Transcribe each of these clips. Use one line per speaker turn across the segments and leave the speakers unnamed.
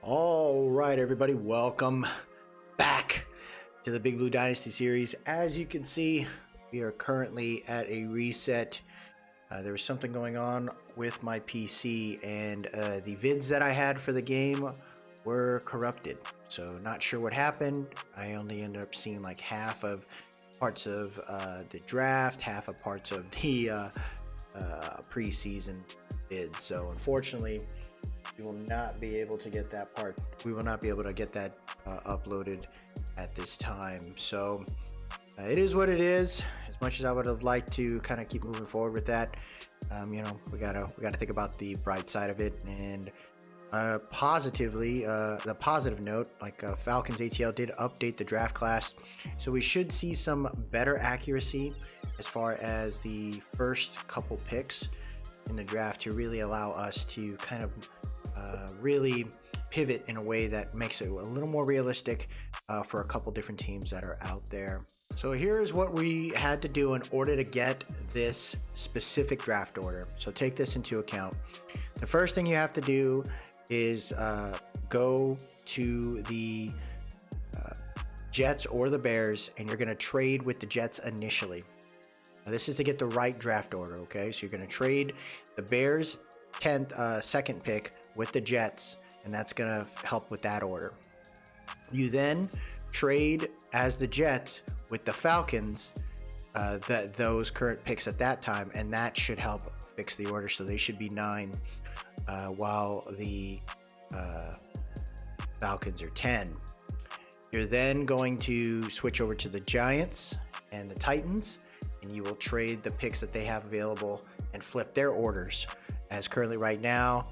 All right, everybody, welcome back to the Big Blue Dynasty series. As you can see, we are currently at a reset. There was something going on with my PC, and the vids that I had for the game were corrupted. So not sure what happened. I only ended up seeing like half of parts of the draft, half of parts of the preseason vids. So unfortunately, we will not be able to get that part. We will not be able to get that uploaded at this time. So it is what it is. As much as I would have liked to kind of keep moving forward with that, we gotta think about the bright side of it. And positively, the positive note, like Falcons ATL did update the draft class, so we should see some better accuracy as far as the first couple picks in the draft to really allow us to kind of really pivot in a way that makes it a little more realistic for a couple different teams that are out there. So here's what we had to do in order to get this specific draft order. So take this into account. The first thing you have to do is go to the Jets or the Bears, and you're going to trade with the Jets initially. Now, this is to get the right draft order, okay? So you're going to trade the Bears 10th second pick with the Jets, and that's going to help with that order. You then trade as the Jets with the Falcons, those current picks at that time, and that should help fix the order. So they should be 9, while the Falcons are 10. You're then going to switch over to the Giants and the Titans, and you will trade the picks that they have available and flip their orders. As currently right now,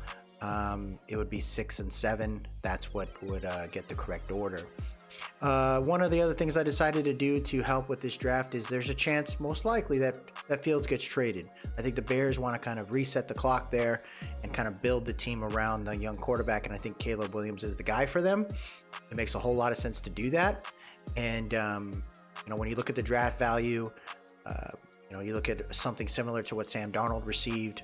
it would be 6 and 7. That's what would get the correct order. One of the other things I decided to do to help with this draft is there's a chance, most likely, that Fields gets traded. I think the Bears want to kind of reset the clock there and kind of build the team around the young quarterback, and I think Caleb Williams is the guy for them. It makes a whole lot of sense to do that. And when you look at the draft value, you look at something similar to what Sam Darnold received.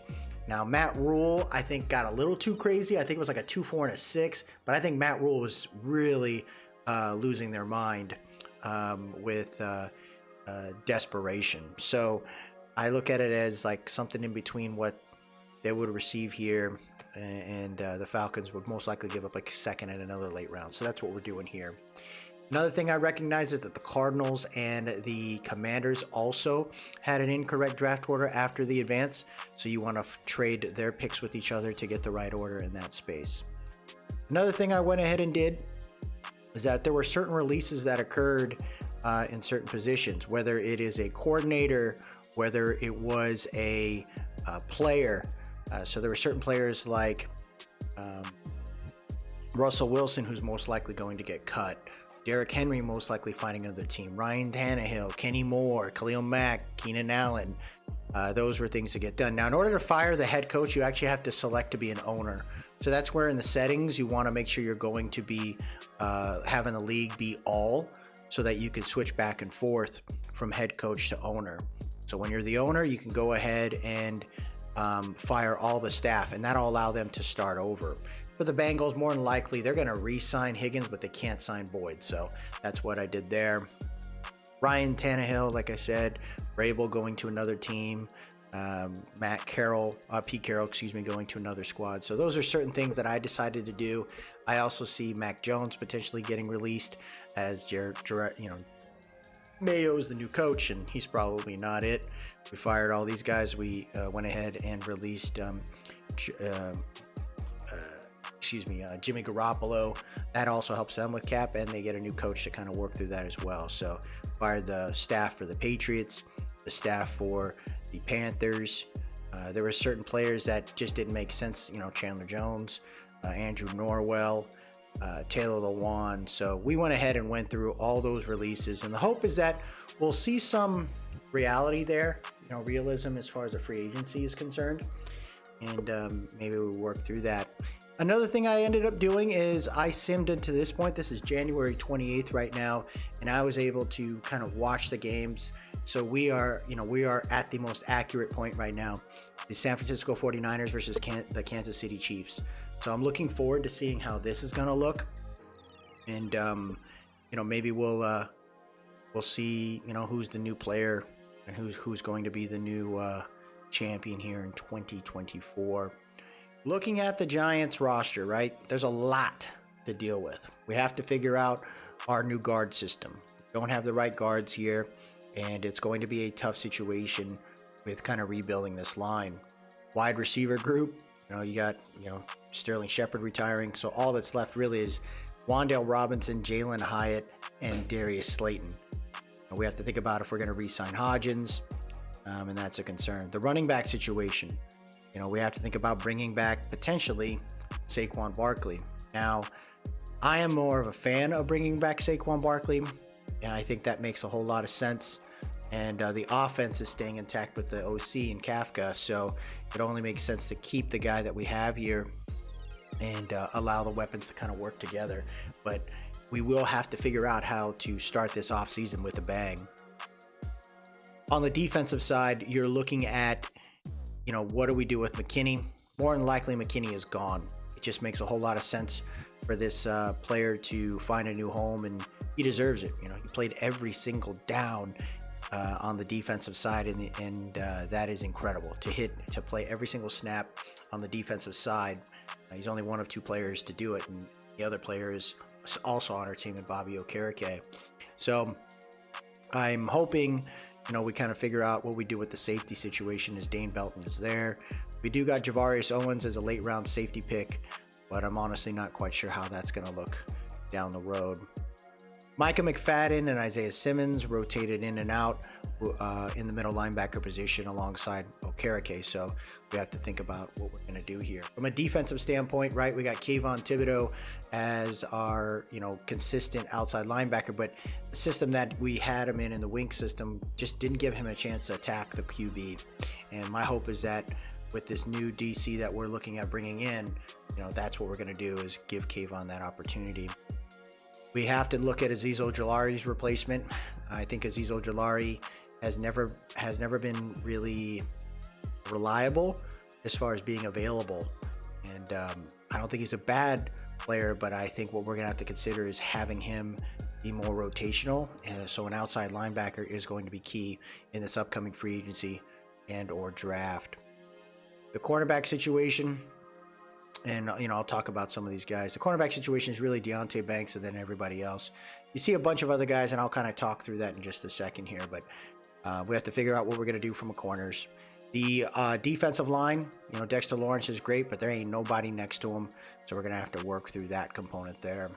Now, Matt Rule, I think, got a little too crazy. I think it was like a 2, 4, and a 6. But I think Matt Rule was really losing their mind with desperation. So I look at it as like something in between what they would receive here, and the Falcons would most likely give up like a second and another late round. So that's what we're doing here. Another thing I recognize is that the Cardinals and the Commanders also had an incorrect draft order after the advance. So you want to trade their picks with each other to get the right order in that space. Another thing I went ahead and did is that there were certain releases that occurred in certain positions, whether it is a coordinator, whether it was a player. So there were certain players like Russell Wilson, who's most likely going to get cut. Derrick Henry most likely finding another team. Ryan Tannehill, Kenny Moore, Khalil Mack, Keenan Allen. Those were things to get done. Now, in order to fire the head coach, you actually have to select to be an owner. So that's where in the settings, you want to make sure you're going to be having the league be all, so that you can switch back and forth from head coach to owner. So when you're the owner, you can go ahead and fire all the staff, and that'll allow them to start over. For the Bengals, more than likely, they're going to re-sign Higgins, but they can't sign Boyd. So that's what I did there. Ryan Tannehill, like I said, Vrabel going to another team. Pete Carroll, going to another squad. So those are certain things that I decided to do. I also see Mac Jones potentially getting released as Mayo's the new coach, and he's probably not it. We fired all these guys. We went ahead and released Jimmy Garoppolo. That also helps them with cap, and they get a new coach to kind of work through that as well. So fired the staff for the Patriots, the staff for the Panthers. There were certain players that just didn't make sense, Chandler Jones, Andrew Norwell, Taylor Lewan. So we went ahead and went through all those releases, and the hope is that we'll see some reality there, realism as far as the free agency is concerned, and maybe we'll work through that. Another thing I ended up doing is I simmed into this point. This is January 28th right now, and I was able to kind of watch the games. So we are at the most accurate point right now. The San Francisco 49ers versus the Kansas City Chiefs. So I'm looking forward to seeing how this is going to look. And, maybe we'll see, who's the new player and who's going to be the new champion here in 2024. Looking at the Giants roster, right? There's a lot to deal with. We have to figure out our new guard system. Don't have the right guards here, and it's going to be a tough situation with kind of rebuilding this line. Wide receiver group, you got, Sterling Shepard retiring, so all that's left really is Wan'Dale Robinson, Jalen Hyatt, and Darius Slayton. And we have to think about if we're going to re-sign Hodgins, and that's a concern. The running back situation, we have to think about bringing back potentially Saquon Barkley. Now, I am more of a fan of bringing back Saquon Barkley, and I think that makes a whole lot of sense. And the offense is staying intact with the OC and Kafka, so it only makes sense to keep the guy that we have here and allow the weapons to kind of work together. But we will have to figure out how to start this offseason with a bang. On the defensive side, you're looking at, what do we do with McKinney? More than likely, McKinney is gone. It just makes a whole lot of sense for this player to find a new home, and he deserves it. He played every single down on the defensive side, and that is incredible to play every single snap on the defensive side. He's only one of 2 players to do it, and the other player is also on our team, and Bobby Okereke. So I'm hoping, we kind of figure out what we do with the safety situation as Dane Belton is there. We do got Javarius Owens as a late round safety pick, but I'm honestly not quite sure how that's going to look down the road. Micah McFadden and Isaiah Simmons rotated in and out in the middle linebacker position alongside Okereke, so we have to think about what we're going to do here. From a defensive standpoint, right, we got Kayvon Thibodeau as our, consistent outside linebacker, but the system that we had him in the wing system just didn't give him a chance to attack the QB. And my hope is that with this new DC that we're looking at bringing in, that's what we're going to do, is give Kayvon that opportunity. We have to look at Azeez Ojulari's replacement. I think Azeez Ojulari has never been really reliable as far as being available, and I don't think he's a bad player, but I think what we're gonna have to consider is having him be more rotational, and so an outside linebacker is going to be key in this upcoming free agency and or draft. The cornerback situation, and I'll talk about some of these guys. The cornerback situation is really Deonte Banks and then everybody else. You see a bunch of other guys, and I'll kind of talk through that in just a second here, but we have to figure out what we're going to do from the corners. The defensive line, Dexter Lawrence is great, but there ain't nobody next to him, so we're going to have to work through that component there.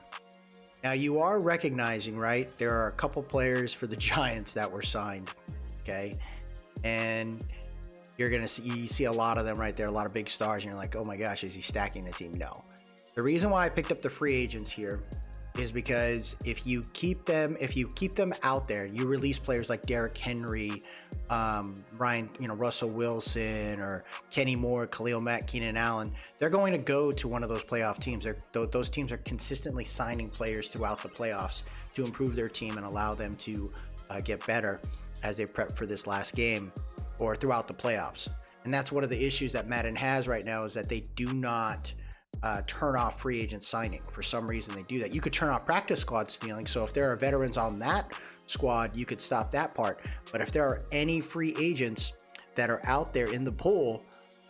Now, you are recognizing, right, there are a couple players for the Giants that were signed, okay? And you're going to see a lot of them right there, a lot of big stars, and you're like, oh my gosh, is he stacking the team? No. The reason why I picked up the free agents here is because if you keep them out there, you release players like Derrick Henry, Russell Wilson, or Kenny Moore, Khalil Mack, Keenan Allen, they're going to go to one of those playoff teams. Those teams are consistently signing players throughout the playoffs to improve their team and allow them to get better as they prep for this last game or throughout the playoffs. And that's one of the issues that Madden has right now, is that they do not turn off free agent signing. For some reason they do that. You could turn off practice squad stealing, so if there are veterans on that squad, you could stop that part. But if there are any free agents that are out there in the pool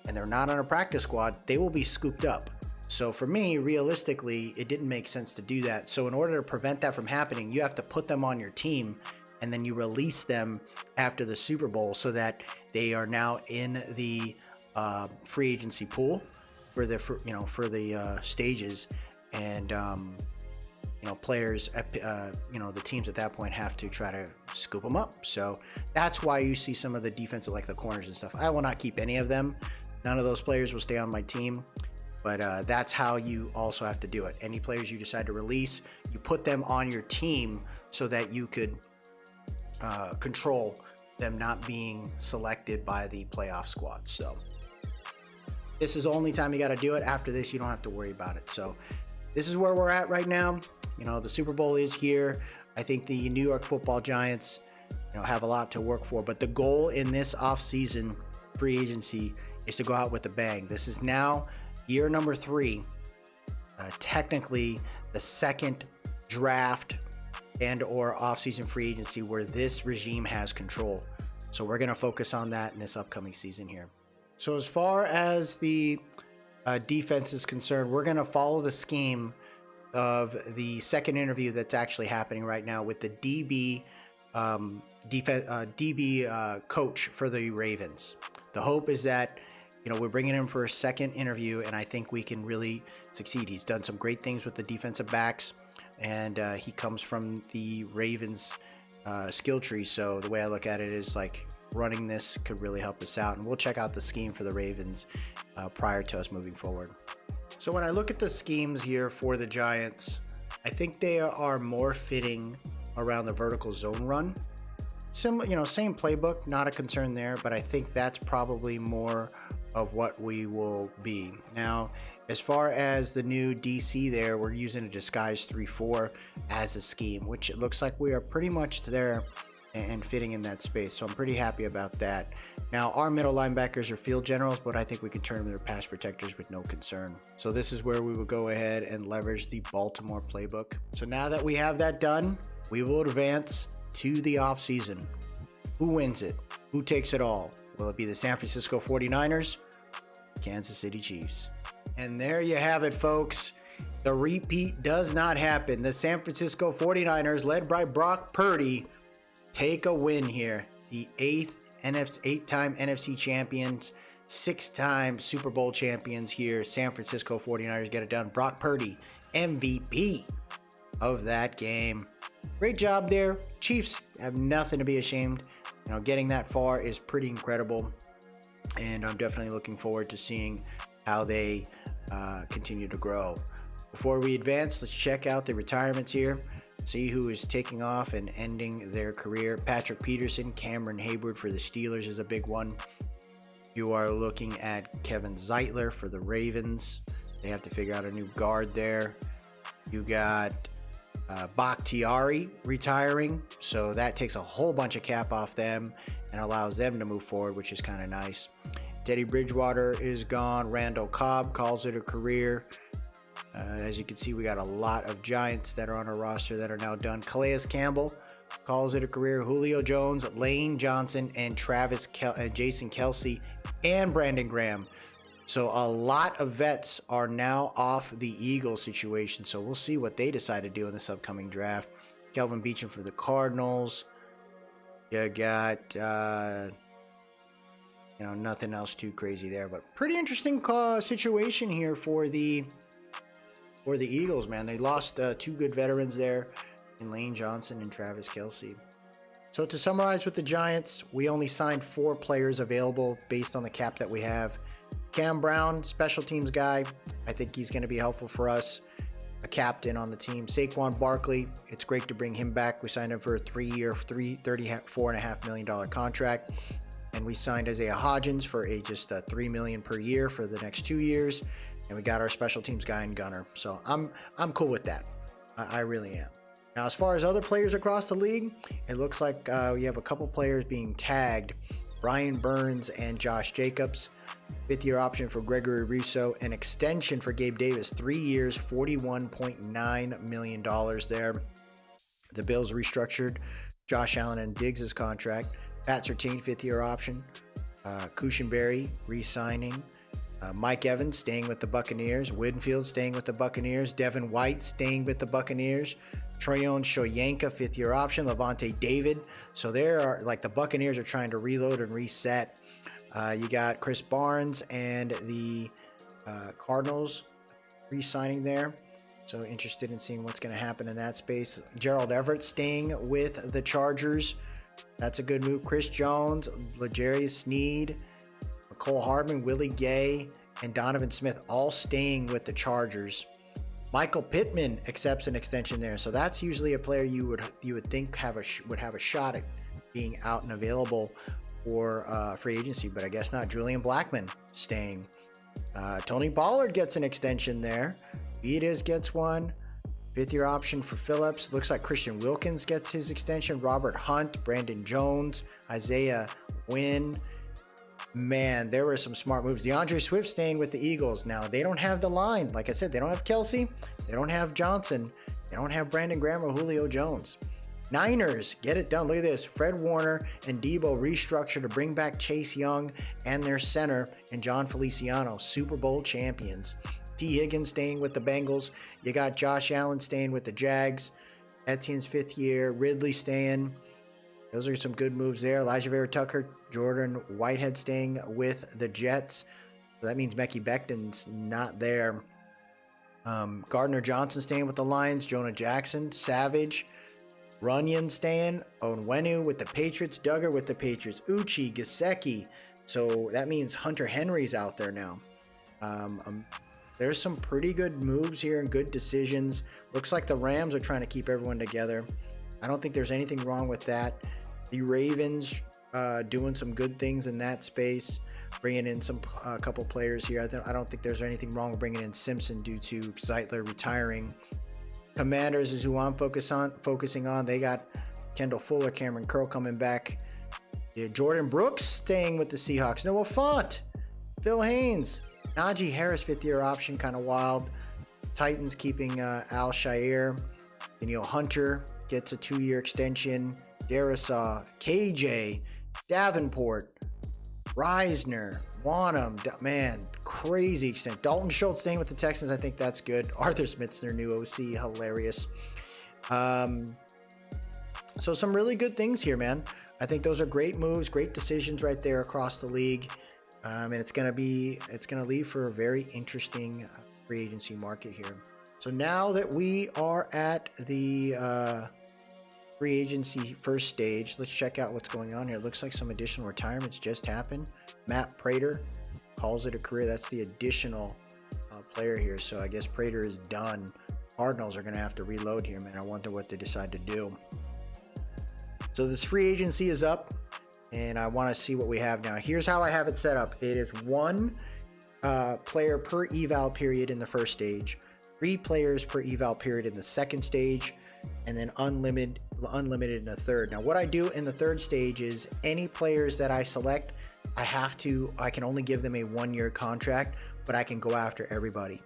and they're not on a practice squad, they will be scooped up. So for me, realistically, it didn't make sense to do that. So in order to prevent that from happening, you have to put them on your team, and then you release them after the Super Bowl so that they are now in the free agency pool for the stages, and players, the teams at that point have to try to scoop them up. So that's why you see some of the defensive, like the corners and stuff. I will not keep any of them. None of those players will stay on my team, but that's how you also have to do it. Any players you decide to release, you put them on your team so that you could control them not being selected by the playoff squad. So this is the only time you got to do it. After this, you don't have to worry about it. So this is where we're at right now. The Super Bowl is here. I think the New York Football Giants, have a lot to work for. But the goal in this offseason free agency is to go out with a bang. This is now year number 3 technically the second draft and or offseason free agency where this regime has control. So we're going to focus on that in this upcoming season here. So as far as the defense is concerned, we're going to follow the scheme of the second interview that's actually happening right now with the DB coach for the Ravens. The hope is that, you know, we're bringing him for a second interview, and I think we can really succeed. He's done some great things with the defensive backs, and he comes from the Ravens skill tree. So the way I look at it is like running this could really help us out, and we'll check out the scheme for the Ravens prior to us moving forward. So when I look at the schemes here for the Giants, I think they are more fitting around the vertical zone run. Similar, you know, same playbook, not a concern there, but I think that's probably more of what we will be. Now, as far as the new DC there, we're using a disguise 3-4 as a scheme, which it looks like we are pretty much there and fitting in that space. So I'm pretty happy about that. Now, our middle linebackers are field generals, but I think we can turn them into pass protectors with no concern. So this is where we will go ahead and leverage the Baltimore playbook. So now that we have that done, we will advance to the offseason. Who wins it? Who takes it all? Will it be the San Francisco 49ers? Kansas City Chiefs? And there you have it, folks. The repeat does not happen. The San Francisco 49ers, led by Brock Purdy, take a win here. The eight-time NFC champions, 6-time Super Bowl champions here. San Francisco 49ers get it done. Brock Purdy, MVP of that game. Great job there. Chiefs have nothing to be ashamed. You know, getting that far is pretty incredible, and I'm definitely looking forward to seeing how they continue to grow. Before we advance, let's check out the retirements here. See who is taking off and ending their career. Patrick Peterson, Cameron Hayward for the Steelers is a big one. You are looking at Kevin Zeitler for the Ravens. They have to figure out a new guard there. You got Bakhtiari retiring, so that takes a whole bunch of cap off them and allows them to move forward, which is kind of nice. Teddy Bridgewater is gone. Randall Cobb calls it a career. As you can see, we got a lot of Giants that are on our roster that are now done. Calais Campbell calls it a career. Julio Jones, Lane Johnson, and Jason Kelsey, and Brandon Graham. So a lot of vets are now off the Eagles situation. So we'll see what they decide to do in this upcoming draft. Kelvin Beachum for the Cardinals. You got, nothing else too crazy there, but pretty interesting situation here for the Eagles, man. They lost 2 good veterans there in Lane Johnson and Travis Kelce. So to summarize with the Giants, we only signed 4 players available based on the cap that we have. Cam Brown, special teams guy. I think he's going to be helpful for us. A captain on the team. Saquon Barkley, it's great to bring him back. We signed him for a 3-year, $34.5 million contract. And we signed Isaiah Hodgins for just $3 million per year for the next 2 years. And we got our special teams guy in Gunner. So I'm cool with that. I really am. Now, as far as other players across the league, it looks like we have a couple players being tagged. Brian Burns and Josh Jacobs. 5th-year option for Gregory Rousseau. An extension for Gabe Davis. 3 years, $41.9 million there. The Bills restructured Josh Allen and Diggs' contract. Pat Surtain, 5th-year option. Cushenberry re-signing. Mike Evans staying with the Buccaneers. Winfield staying with the Buccaneers. Devin White staying with the Buccaneers. Trayon Shoyinka, 5th-year option. Levante David. So there are, like, the Buccaneers are trying to reload and reset. You got Chris Barnes and the Cardinals re-signing there. So interested in seeing what's going to happen in that space. Gerald Everett staying with the Chargers. That's a good move. Chris Jones, L'Jarius Sneed, Cole Hardman, Willie Gay, and Donovan Smith all staying with the Chargers. Michael Pittman accepts an extension there, so that's usually a player you would think would have a shot at being out and available for free agency, but I guess not. Julian Blackmon staying. Tony Pollard gets an extension there. Vitas gets one. 5th-year option for Phillips. Looks like Christian Wilkins gets his extension. Robert Hunt, Brandon Jones, Isaiah Wynn. Man, there were some smart moves. DeAndre Swift staying with the Eagles. Now, they don't have the line. Like I said, they don't have Kelsey. They don't have Johnson. They don't have Brandon Graham or Julio Jones. Niners, get it done. Look at this. Fred Warner and Debo restructure to bring back Chase Young and their center and John Feliciano, Super Bowl champions. T. Higgins staying with the Bengals. You got Josh Allen staying with the Jags. Etienne's 5th year. Ridley staying. Those are some good moves there. Elijah Vera Tucker, Jordan Whitehead staying with the Jets. So that means Mekhi Becton's not there. Gardner Johnson staying with the Lions. Jonah Jackson, Savage. Runyon staying. Onwenu with the Patriots. Duggar with the Patriots. Uchi, Gesicki. So that means Hunter Henry's out there now. There's some pretty good moves here and good decisions. Looks like the Rams are trying to keep everyone together. I don't think there's anything wrong with that. The Ravens doing some good things in that space, bringing in a couple players here. I don't think there's anything wrong with bringing in Simpson due to Zeitler retiring. Commanders is who I'm focusing on. They got Kendall Fuller, Cameron Curl coming back. Yeah, Jordan Brooks staying with the Seahawks. Noah Fant, Phil Haynes, Najee Harris 5th-year option, kind of wild. Titans keeping Al Shire. Daniel Hunter gets a 2-year extension. Darisaw, KJ, Davenport, Reisner, Wanham, man, crazy extent. Dalton Schultz staying with the Texans. I think that's good. Arthur Smith's their new OC. Hilarious. So some really good things here, man. I think those are great moves, great decisions right there across the league. And it's going to leave for a very interesting free agency market here. So now that we are at the free agency first stage, let's check out what's going on here. It looks like some additional retirements just happened. Matt Prater calls it a career. That's the additional player here. So I guess Prater is done. Cardinals are going to have to reload here, man. I wonder what they decide to do. So this free agency is up, and I want to see what we have now. Here's how I have it set up. It is 1 player per eval period in the first stage, 3 players per eval period in the second stage, and then unlimited in the third. Now, what I do in the third stage is any players that I select, I can only give them a 1-year contract, but I can go after everybody.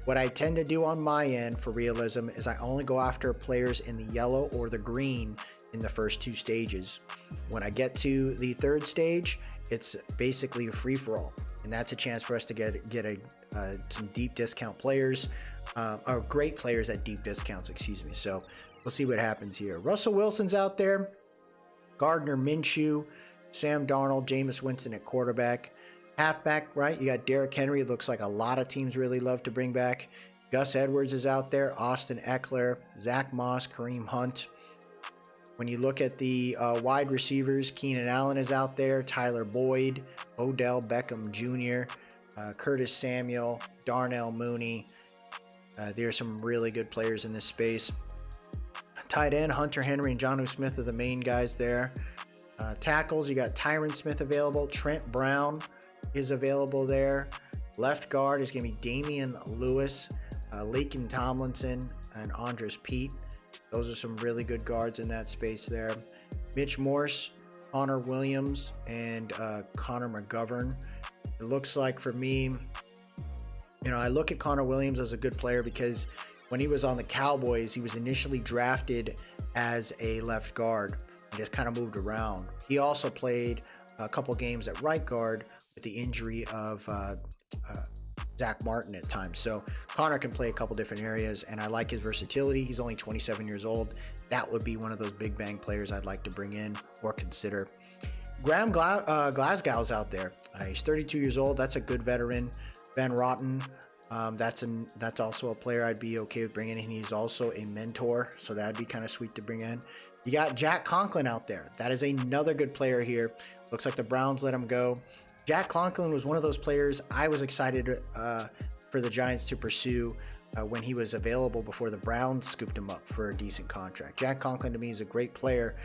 What I tend to do on my end for realism is I only go after players in the yellow or the green in the first 2 stages. When I get to the third stage, it's basically a free-for-all, and that's a chance for us to get some deep discount players, or great players at deep discounts, excuse me. So we'll see what happens here. Russell Wilson's out there, Gardner Minshew, Sam Darnold, Jameis Winston at quarterback. Halfback, right? You got Derrick Henry. It looks like a lot of teams really love to bring back. Gus Edwards is out there, Austin Eckler, Zach Moss, Kareem Hunt. When you look at the wide receivers, Keenan Allen is out there, Tyler Boyd, Odell Beckham Jr., Curtis Samuel, Darnell Mooney. There are some really good players in this space. Tight end, Hunter Henry and Jonnu Smith are the main guys there. Tackles, you got Tyron Smith available. Trent Brown is available there. Left guard is going to be Damian Lewis, Laken Tomlinson, and Andres Pete. Those are some really good guards in that space there. Mitch Morse, Connor Williams, and Connor McGovern. It looks like for me, I look at Connor Williams as a good player because when he was on the Cowboys, he was initially drafted as a left guard and just kind of moved around. He also played a couple games at right guard with the injury of Zach Martin at times. So Connor can play a couple different areas, and I like his versatility. He's only 27 years old. That would be one of those big bang players I'd like to bring in or consider. Graham Glasgow's out there. He's 32 years old. That's a good veteran. Ben Rotten, that's also a player I'd be okay with bringing in. He's also a mentor, so that'd be kind of sweet to bring in. You got Jack Conklin out there. That is another good player here. Looks like the Browns let him go. Jack Conklin was one of those players I was excited for the Giants to pursue when he was available before the Browns scooped him up for a decent contract. Jack Conklin to me is a great player,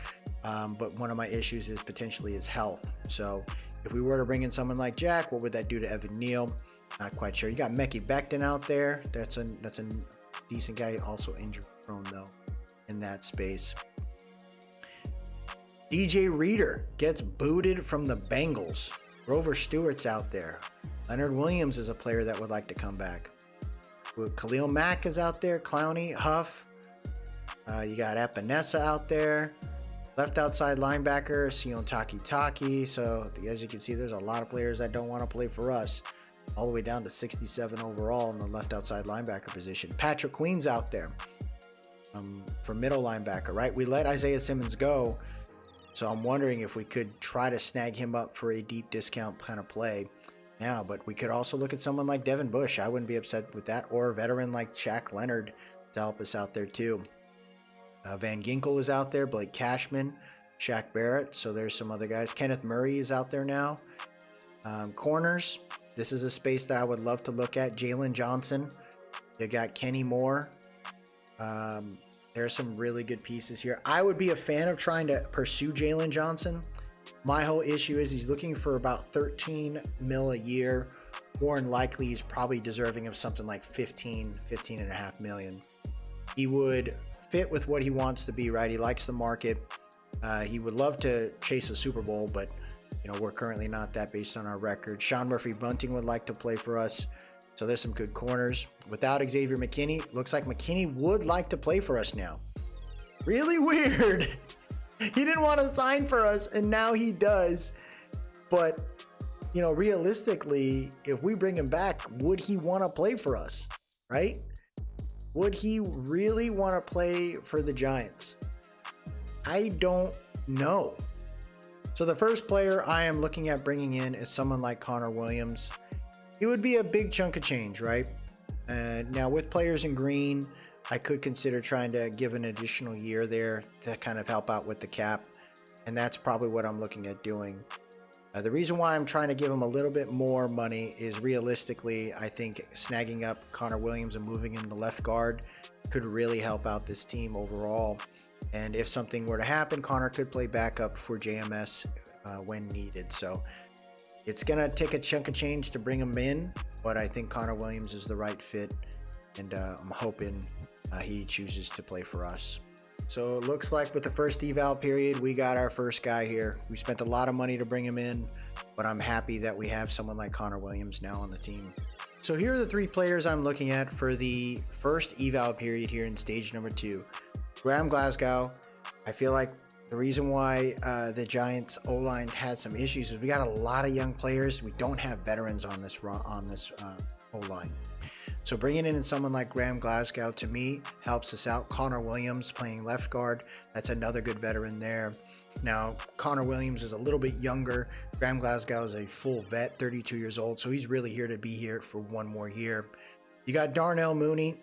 but one of my issues is potentially his health. So if we were to bring in someone like Jack, what would that do to Evan Neal? Not quite sure. You got Mekhi Becton out there. That's a decent guy, also injury prone though in that space. DJ Reader gets booted from the Bengals. Grover Stewart's out there. Leonard Williams is a player that would like to come back. Khalil Mack is out there. Clowney, Huff. You got Epinesa out there. Left outside linebacker, Sion Taki. So as you can see, there's a lot of players that don't want to play for us. All the way down to 67 overall in the left outside linebacker position. Patrick Queen's out there for middle linebacker, right? We let Isaiah Simmons go. So I'm wondering if we could try to snag him up for a deep discount kind of play now. But we could also look at someone like Devin Bush. I wouldn't be upset with that. Or a veteran like Shaq Leonard to help us out there too. Van Ginkel is out there. Blake Cashman, Shaq Barrett. So there's some other guys. Kenneth Murray is out there now. Corners. This is a space that I would love to look at. Jalen Johnson. You got Kenny Moore. There's some really good pieces here. I would be a fan of trying to pursue Jalen Johnson. My whole issue is he's looking for about 13 mil a year. More than likely, he's probably deserving of something like 15.5 million. He would fit with what he wants to be, right? He likes the market. He would love to chase a Super Bowl, but you know, we're currently not that based on our record. Sean Murphy-Bunting would like to play for us. So there's some good corners. Without Xavier McKinney, looks like McKinney would like to play for us now. Really weird. He didn't want to sign for us, and now he does. But, you know, realistically, if we bring him back, would he want to play for us, right? Would he really want to play for the Giants? I don't know. So the first player I am looking at bringing in is someone like Connor Williams. It would be a big chunk of change, right? Now with players in green, I could consider trying to give an additional year there to kind of help out with the cap. And that's probably what I'm looking at doing. The reason why I'm trying to give him a little bit more money is realistically, I think snagging up Connor Williams and moving him to left guard could really help out this team overall. And if something were to happen, Connor could play backup for JMS when needed. So it's going to take a chunk of change to bring him in, but I think Connor Williams is the right fit, and I'm hoping he chooses to play for us. So it looks like with the first eval period, we got our first guy here. We spent a lot of money to bring him in, but I'm happy that we have someone like Connor Williams now on the team. So here are the three players I'm looking at for the first eval period here in stage number 2. Graham Glasgow. I feel like the reason why the Giants O-line had some issues is we got a lot of young players. We don't have veterans on this O-line. So bringing in someone like Graham Glasgow to me helps us out. Connor Williams playing left guard. That's another good veteran there. Now, Connor Williams is a little bit younger. Graham Glasgow is a full vet, 32 years old. So he's really here to be here for one more year. You got Darnell Mooney.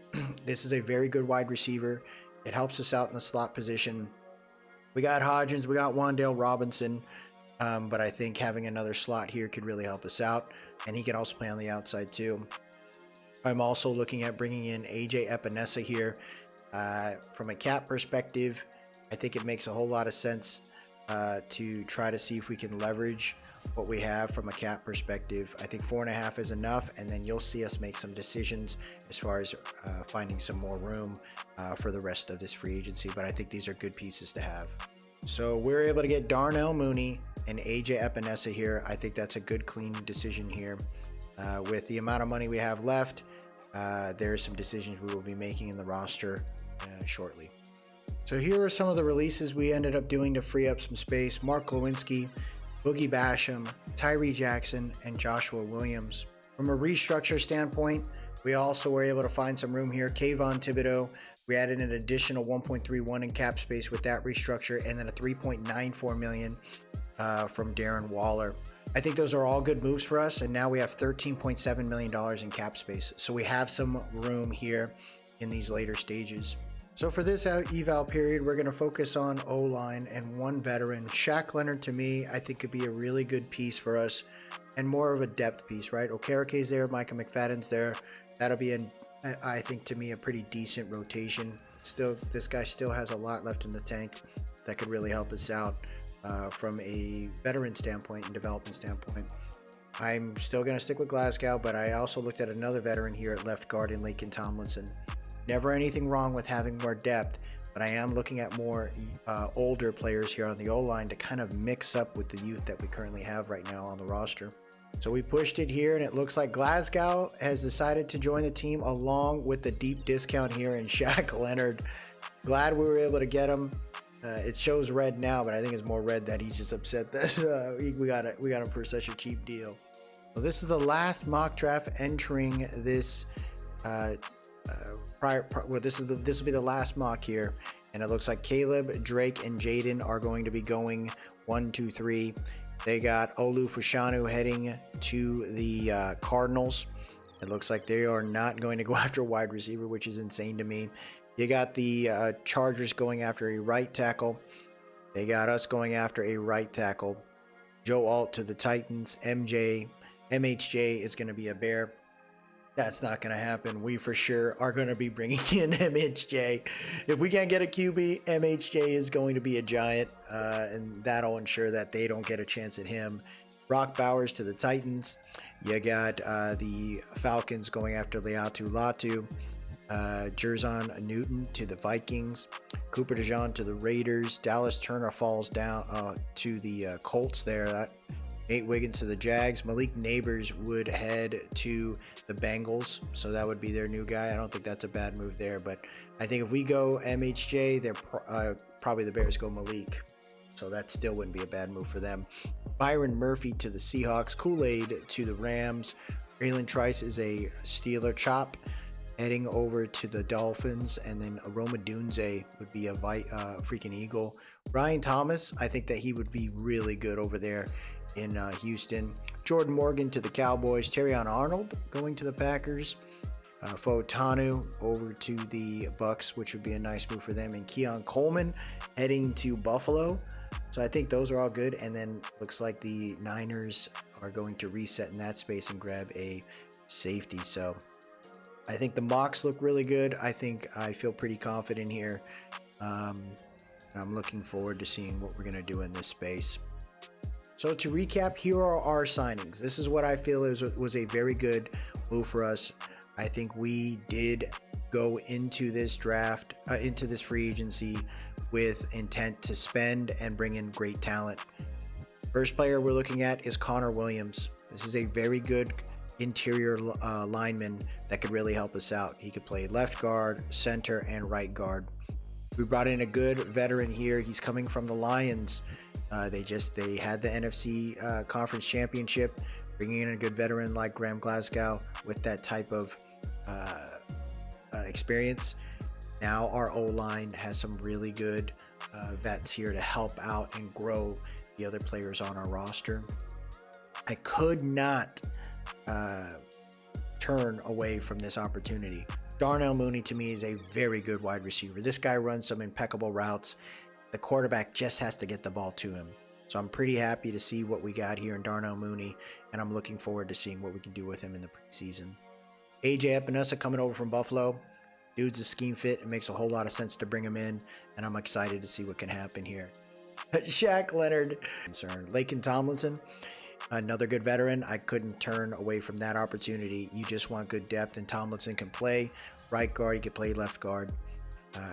This is a very good wide receiver. It helps us out in the slot position. We got Hodgins. We got Wan'Dale Robinson. But I think having another slot here could really help us out. And he can also play on the outside too. I'm also looking at bringing in AJ Epinesa here. From a cap perspective, I think it makes a whole lot of sense to try to see if we can leverage what we have from a cap perspective. I think 4.5 is enough, and then you'll see us make some decisions as far as finding some more room for the rest of this free agency. But I think these are good pieces to have. So we're able to get Darnell Mooney and AJ Epinesa here. I think that's a good, clean decision here. With the amount of money we have left, there are some decisions we will be making in the roster shortly. So here are some of the releases we ended up doing to free up some space. Mark Lewinsky, Boogie Basham, Tyree Jackson, and Joshua Williams. From a restructure standpoint, we also were able to find some room here. Kayvon Thibodeau, we added an additional 1.31 in cap space with that restructure, and then a 3.94 million from Darren Waller. I think those are all good moves for us, and now we have $13.7 million in cap space. So we have some room here in these later stages. So for this eval period, we're going to focus on O-line and one veteran. Shaq Leonard, to me, I think could be a really good piece for us and more of a depth piece, right? Okereke's there, Micah McFadden's there. That'll be, I think, to me, a pretty decent rotation. Still, this guy still has a lot left in the tank that could really help us out from a veteran standpoint and development standpoint. I'm still going to stick with Glasgow, but I also looked at another veteran here at left guard in Laken Tomlinson. Never anything wrong with having more depth, but I am looking at more older players here on the O-line to kind of mix up with the youth that we currently have right now on the roster. So we pushed it here, and it looks like Glasgow has decided to join the team along with the deep discount here in Shaq Leonard. Glad we were able to get him. It shows red now, but I think it's more red that he's just upset that we got him for such a cheap deal. So this is the last mock draft entering this this will be the last mock here, and it looks like Caleb, Drake, and Jaden are going to be going 1, 2, 3. They got Olu Fashanu heading to the Cardinals. It looks like they are not going to go after a wide receiver, which is insane to me. You got the Chargers going after a right tackle. They got us going after a right tackle. Joe Alt to the Titans. MHJ is going to be a Bear. That's not going to happen. We for sure are going to be bringing in MHJ. If we can't get a QB, MHJ is going to be a Giant, and that'll ensure that they don't get a chance at him. Brock Bowers to the Titans. You got the Falcons going after Leatu Latu. Jerzon Newton to the Vikings. Cooper DeJean to the Raiders. Dallas Turner falls down to the Colts there. Nate Wiggins to the Jags. Malik Neighbors would head to the Bengals, so that would be their new guy. I don't think that's a bad move there, but I think if we go MHJ, they're probably the Bears go Malik, so that still wouldn't be a bad move for them. Byron Murphy to the Seahawks. Kool-Aid to the Rams. Raylan Trice is a Steeler. Chop heading over to the Dolphins, and then Aroma Dunze would be a freaking Eagle. Ryan Thomas, I think that he would be really good over there in Houston. Jordan Morgan to the Cowboys. Terrion Arnold going to the Packers. Fotanu over to the Bucks, which would be a nice move for them. And Keon Coleman heading to Buffalo. So I think those are all good. And then looks like the Niners are going to reset in that space and grab a safety. So I think the mocks look really good. I think I feel pretty confident here. I'm looking forward to seeing what we're going to do in this space. So to recap, here are our signings. This is what I feel was a very good move for us. I think we did go into this draft, into this free agency with intent to spend and bring in great talent. First player we're looking at is Connor Williams. This is a very good interior lineman that could really help us out. He could play left guard, center, and right guard. We brought in a good veteran here. He's coming from the Lions. They had the NFC Conference Championship. Bringing in a good veteran like Graham Glasgow with that type of experience. Now our O-line has some really good vets here to help out and grow the other players on our roster. I could not turn away from this opportunity. Darnell Mooney to me is a very good wide receiver. This guy runs some impeccable routes. The quarterback just has to get the ball to him. So I'm pretty happy to see what we got here in Darnell Mooney, and I'm looking forward to seeing what we can do with him in the preseason. AJ Epinesa coming over from Buffalo. Dude's a scheme fit. It makes a whole lot of sense to bring him in, and I'm excited to see what can happen here. Shaq Leonard. Laken Tomlinson, another good veteran. I couldn't turn away from that opportunity. You just want good depth, and Tomlinson can play right guard. He can play left guard.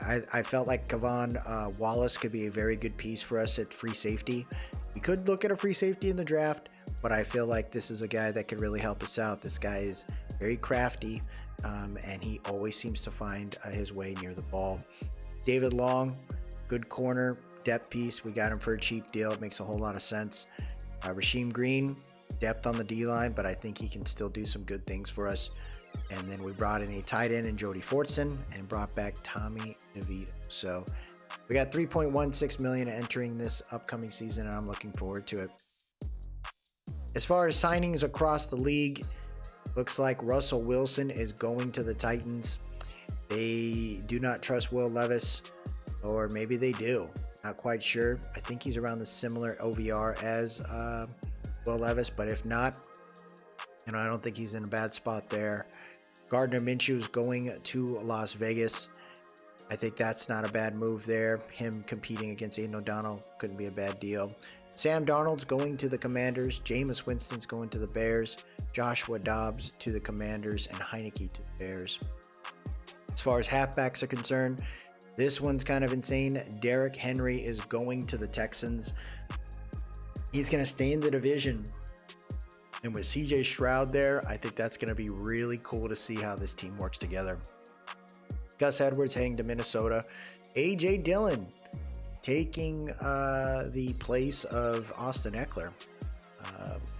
I felt like Kavon Wallace could be a very good piece for us at free safety. We could look at a free safety in the draft, but I feel like this is a guy that could really help us out. This guy is very crafty, and he always seems to find his way near the ball. David Long, good corner, depth piece. We got him for a cheap deal. It makes a whole lot of sense. Rasheem Green, depth on the D-line, but I think he can still do some good things for us. And then we brought in a tight end in Jody Fortson and brought back Tommy DeVito. So we got $3.16 million entering this upcoming season, and I'm looking forward to it. As far as signings across the league, looks like Russell Wilson is going to the Titans. They do not trust Will Levis, or maybe they do. Not quite sure. I think he's around the similar OVR as Will Levis, but if not, I don't think he's in a bad spot there. Gardner Minshew is going to Las Vegas. I think that's not a bad move there. Him competing against Aiden O'Donnell couldn't be a bad deal. Sam Darnold's going to the Commanders. Jameis Winston's going to the Bears. Joshua Dobbs to the Commanders, and Heineke to the Bears. As far as halfbacks are concerned, This one's kind of insane. Derrick Henry is going to the Texans. He's going to stay in the division. And with CJ Stroud there, I think that's going to be really cool to see how this team works together. Gus Edwards heading to Minnesota. A.J. Dillon taking the place of Austin Eckler.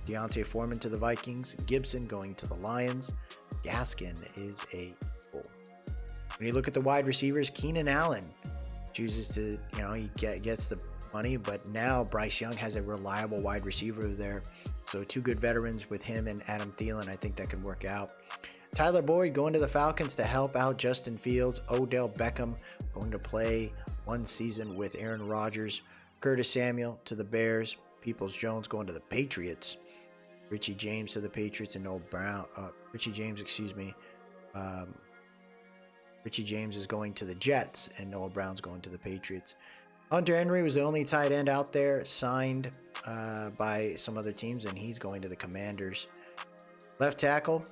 Deontay Foreman to the Vikings. Gibson going to the Lions. Gaskin is a Eagle. When you look at the wide receivers, Keenan Allen chooses to, he gets the money, but now Bryce Young has a reliable wide receiver there. So two good veterans with him and Adam Thielen. I think that can work out. Tyler Boyd going to the Falcons to help out Justin Fields. Odell Beckham going to play one season with Aaron Rodgers. Curtis Samuel to the Bears. Peoples-Jones going to the Patriots. Richie James to the Patriots and Noah Brown. Richie James is going to the Jets and Noah Brown's going to the Patriots. Hunter Henry was the only tight end out there signed by some other teams, and he's going to the Commanders. Left tackle,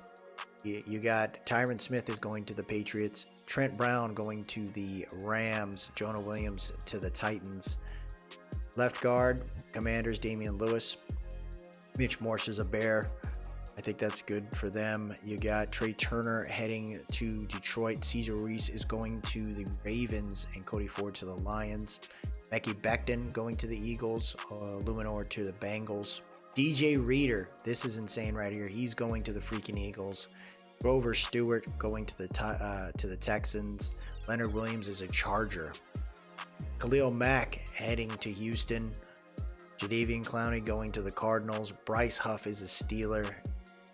you got Tyron Smith is going to the Patriots. Trent Brown going to the Rams. Jonah Williams to the Titans. Left guard, Commanders, Damian Lewis. Mitch Morse is a Bear. I think that's good for them. You got Trey Turner heading to Detroit. Cesar Ruiz is going to the Ravens and Cody Ford to the Lions. Becky Becton going to the Eagles. Luminor to the Bengals. DJ Reader, this is insane right here. He's going to the freaking Eagles. Grover Stewart going to the Texans. Leonard Williams is a Charger. Khalil Mack heading to Houston. Jadeveon Clowney going to the Cardinals. Bryce Huff is a Steeler.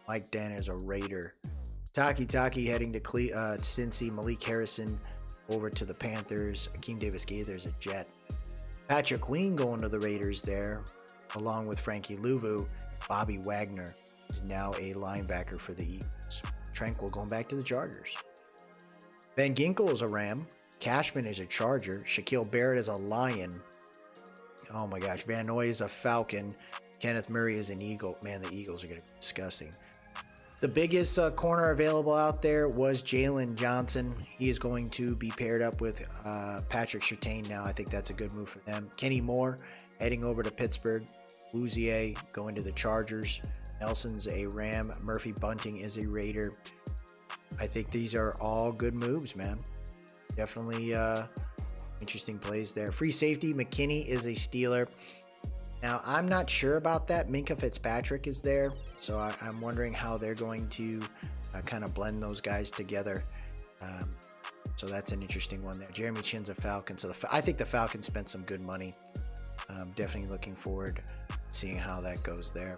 Mike Dan is a Raider. Taki heading to Cincy. Malik Harrison over to the Panthers. Akeem Davis-Gaither is a Jet. Patrick Queen going to the Raiders there, along with Frankie Louvu. Bobby Wagner is now a linebacker for the Eagles. Tranquil going back to the Chargers. Van Ginkel is a Ram. Cashman is a Charger. Shaquille Barrett is a Lion. Oh my gosh. Van Noy is a Falcon. Kenneth Murray is an Eagle. Man, the Eagles are going to be disgusting. The biggest corner available out there was Jalen Johnson. He is going to be paired up with Patrick Surtain now. I think that's a good move for them. Kenny Moore heading over to Pittsburgh. Bouzier going to the Chargers. Nelson's a Ram. Murphy Bunting is a Raider. I think these are all good moves, man. Definitely interesting plays there. Free safety, McKinney is a Steeler. Now, I'm not sure about that. Minkah Fitzpatrick is there, so I'm wondering how they're going to kind of blend those guys together. So that's an interesting one there. Jeremy Chin's a Falcon, so I think the Falcons spent some good money. Definitely looking forward to seeing how that goes there.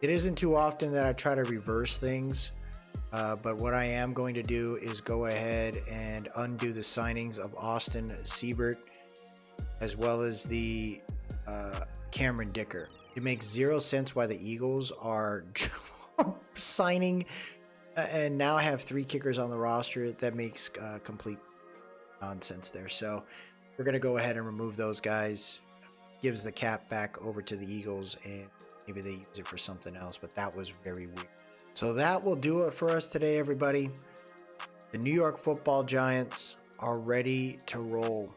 It isn't too often that I try to reverse things, but what I am going to do is go ahead and undo the signings of Austin Seibert, as well as the Cameron Dicker. It makes zero sense why the Eagles are signing and now have 3 kickers on the roster. That makes complete nonsense there. So we're going to go ahead and remove those guys. Gives the cap back over to the Eagles, and maybe they use it for something else, but that was very weird. So that will do it for us today, everybody. The New York Football Giants are ready to roll.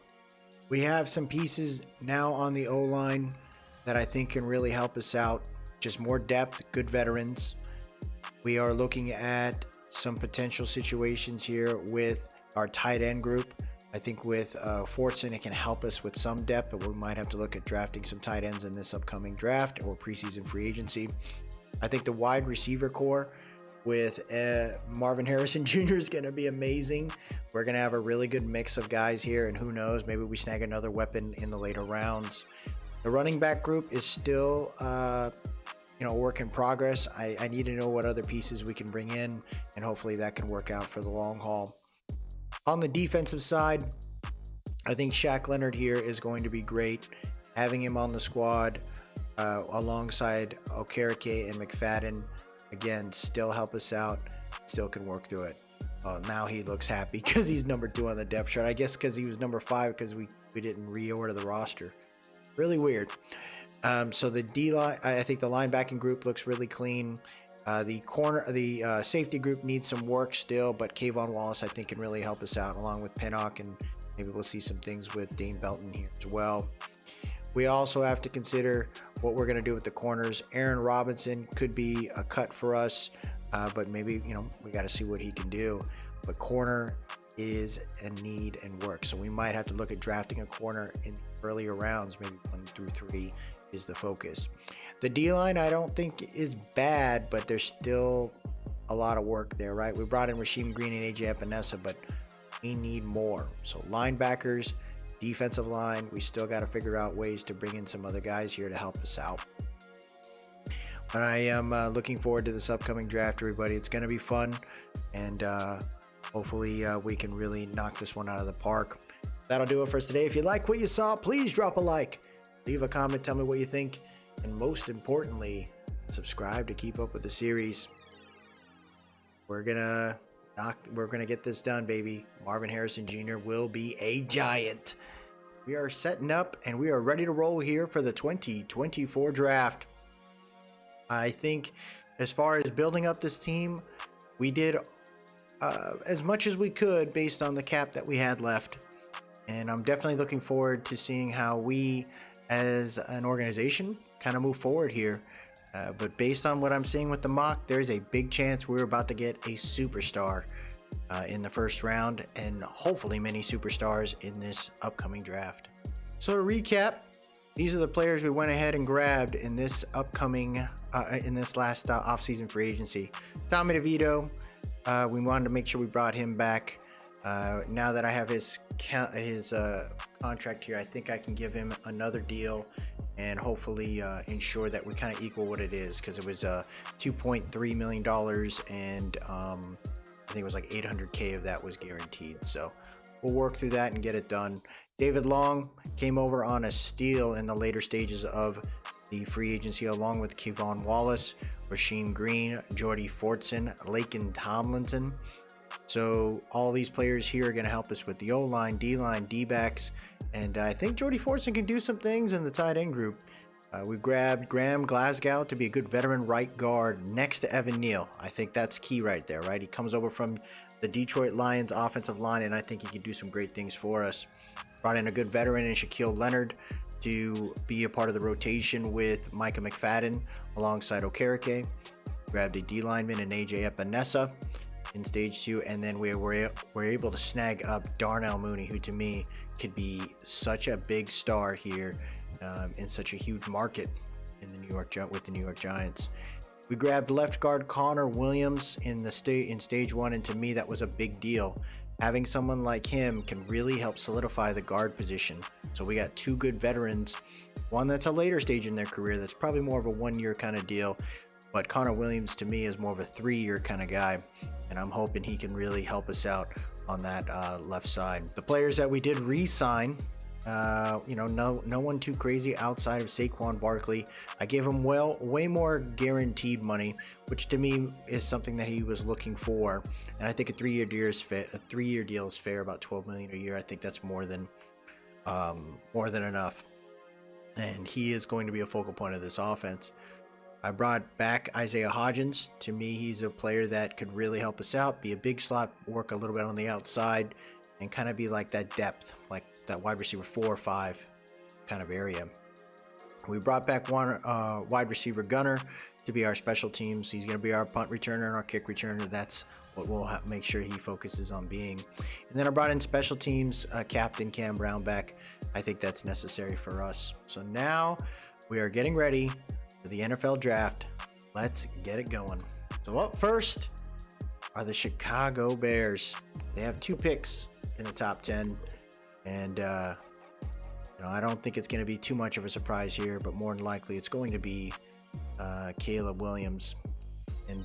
We have some pieces now on the O-line that I think can really help us out. Just more depth, good veterans. We are looking at some potential situations here with our tight end group. I think with Fortson, it can help us with some depth, but we might have to look at drafting some tight ends in this upcoming draft or preseason free agency. I think the wide receiver core with Marvin Harrison Jr. is going to be amazing. We're going to have a really good mix of guys here, and who knows, maybe we snag another weapon in the later rounds. The running back group is still a work in progress. I need to know what other pieces we can bring in, and hopefully that can work out for the long haul. On the defensive side, I think Shaq Leonard here is going to be great. Having him on the squad alongside Okereke and McFadden, again, still help us out. Still can work through it. Oh, now he looks happy because he's number 2 on the depth chart. I guess because he was number 5 because we didn't reorder the roster. Really weird. So the D-line, I think the linebacking group looks really clean. The safety group needs some work still, but Kayvon Wallace I think can really help us out, along with Pinnock and Maybe we'll see some things with Dane Belton here as well. We also have to consider what we're going to do with the corners. Aaron Robinson could be a cut for us, but maybe, we got to see what he can do. But corner is a need and work. So we might have to look at drafting a corner in earlier rounds, maybe 1 through 3 is the focus. The D-line I don't think is bad, but there's still a lot of work there, right? We brought in Rasheem Green and AJ Epinesa, but we need more. So linebackers, defensive line, we still got to figure out ways to bring in some other guys here to help us out. But I am looking forward to this upcoming draft, everybody. It's going to be fun, and hopefully we can really knock this one out of the park. That'll do it for us today. If you like what you saw, please drop a like, leave a comment, tell me what you think, and most importantly, subscribe to keep up with the series. We're gonna get this done, baby. Marvin Harrison Jr. will be a giant. We are setting up and we are ready to roll here for the 2024 draft. I think as far as building up this team, we did as much as we could based on the cap that we had left. And I'm definitely looking forward to seeing how we as an organization kind of move forward here. But based on what I'm seeing with the mock, there's a big chance we're about to get a superstar in the first round, and hopefully many superstars in this upcoming draft. So to recap, these are the players we went ahead and grabbed in this upcoming, in this last offseason free agency. Tommy DeVito, we wanted to make sure we brought him back. Now that I have his contract here, I think I can give him another deal and hopefully ensure that we kind of equal what it is, because it was $2.3 million and I think it was like $800K of that was guaranteed. So we'll work through that and get it done. David Long came over on a steal in the later stages of the free agency, along with Kevon Wallace, Rasheem Green, Jordy Fortson, Laken Tomlinson. So all these players here are going to help us with the O-line, D-line, D-backs, and I think Jordy Fortson can do some things in the tight end group. We grabbed Graham Glasgow to be a good veteran right guard next to Evan Neal. I think that's key right there, right? He comes over from the Detroit Lions offensive line, and I think he can do some great things for us. Brought in a good veteran in Shaquille Leonard to be a part of the rotation with Micah McFadden alongside Okereke. Grabbed a D lineman in AJ Epinesa in stage 2, and then we were able to snag up Darnell Mooney, who to me could be such a big star here in such a huge market in the New York Giants. We grabbed left guard Connor Williams in stage 1, and to me that was a big deal. Having someone like him can really help solidify the guard position. So we got 2 good veterans, one that's a later stage in their career that's probably more of a 1-year kind of deal, but Connor Williams to me is more of a 3-year kind of guy, and I'm hoping he can really help us out on that left side. The players that we did re-sign, no one too crazy outside of Saquon Barkley. I gave him way more guaranteed money, which to me is something that he was looking for. And I think a 3-year deal is fair, about $12 million a year. I think that's more than enough. And he is going to be a focal point of this offense. I brought back Isaiah Hodgins. To me, he's a player that could really help us out, be a big slot, work a little bit on the outside, and kind of be like that depth, like that wide receiver 4 or 5 kind of area. We brought back one wide receiver gunner to be our special teams. He's going to be our punt returner and our kick returner. That's what we'll make sure he focuses on being. And then I brought in special teams captain Cam Brown back. I think that's necessary for us. So now we are getting ready for the NFL draft. Let's get it going. So up first are the Chicago Bears. They have 2 picks in the top 10, and I don't think it's going to be too much of a surprise here, but more than likely it's going to be Caleb Williams, and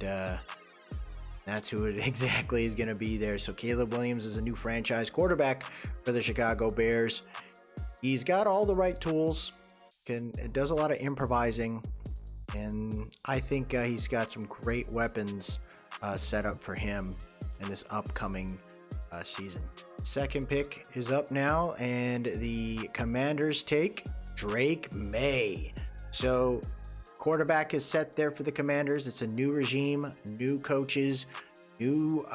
that's who it exactly is going to be there. So Caleb Williams is a new franchise quarterback for the Chicago Bears. He's got all the right tools, does a lot of improvising, and I think he's got some great weapons set up for him in this upcoming season. Second pick is up now, and the Commanders take Drake May. So quarterback is set there for the Commanders. It's a new regime, new coaches, new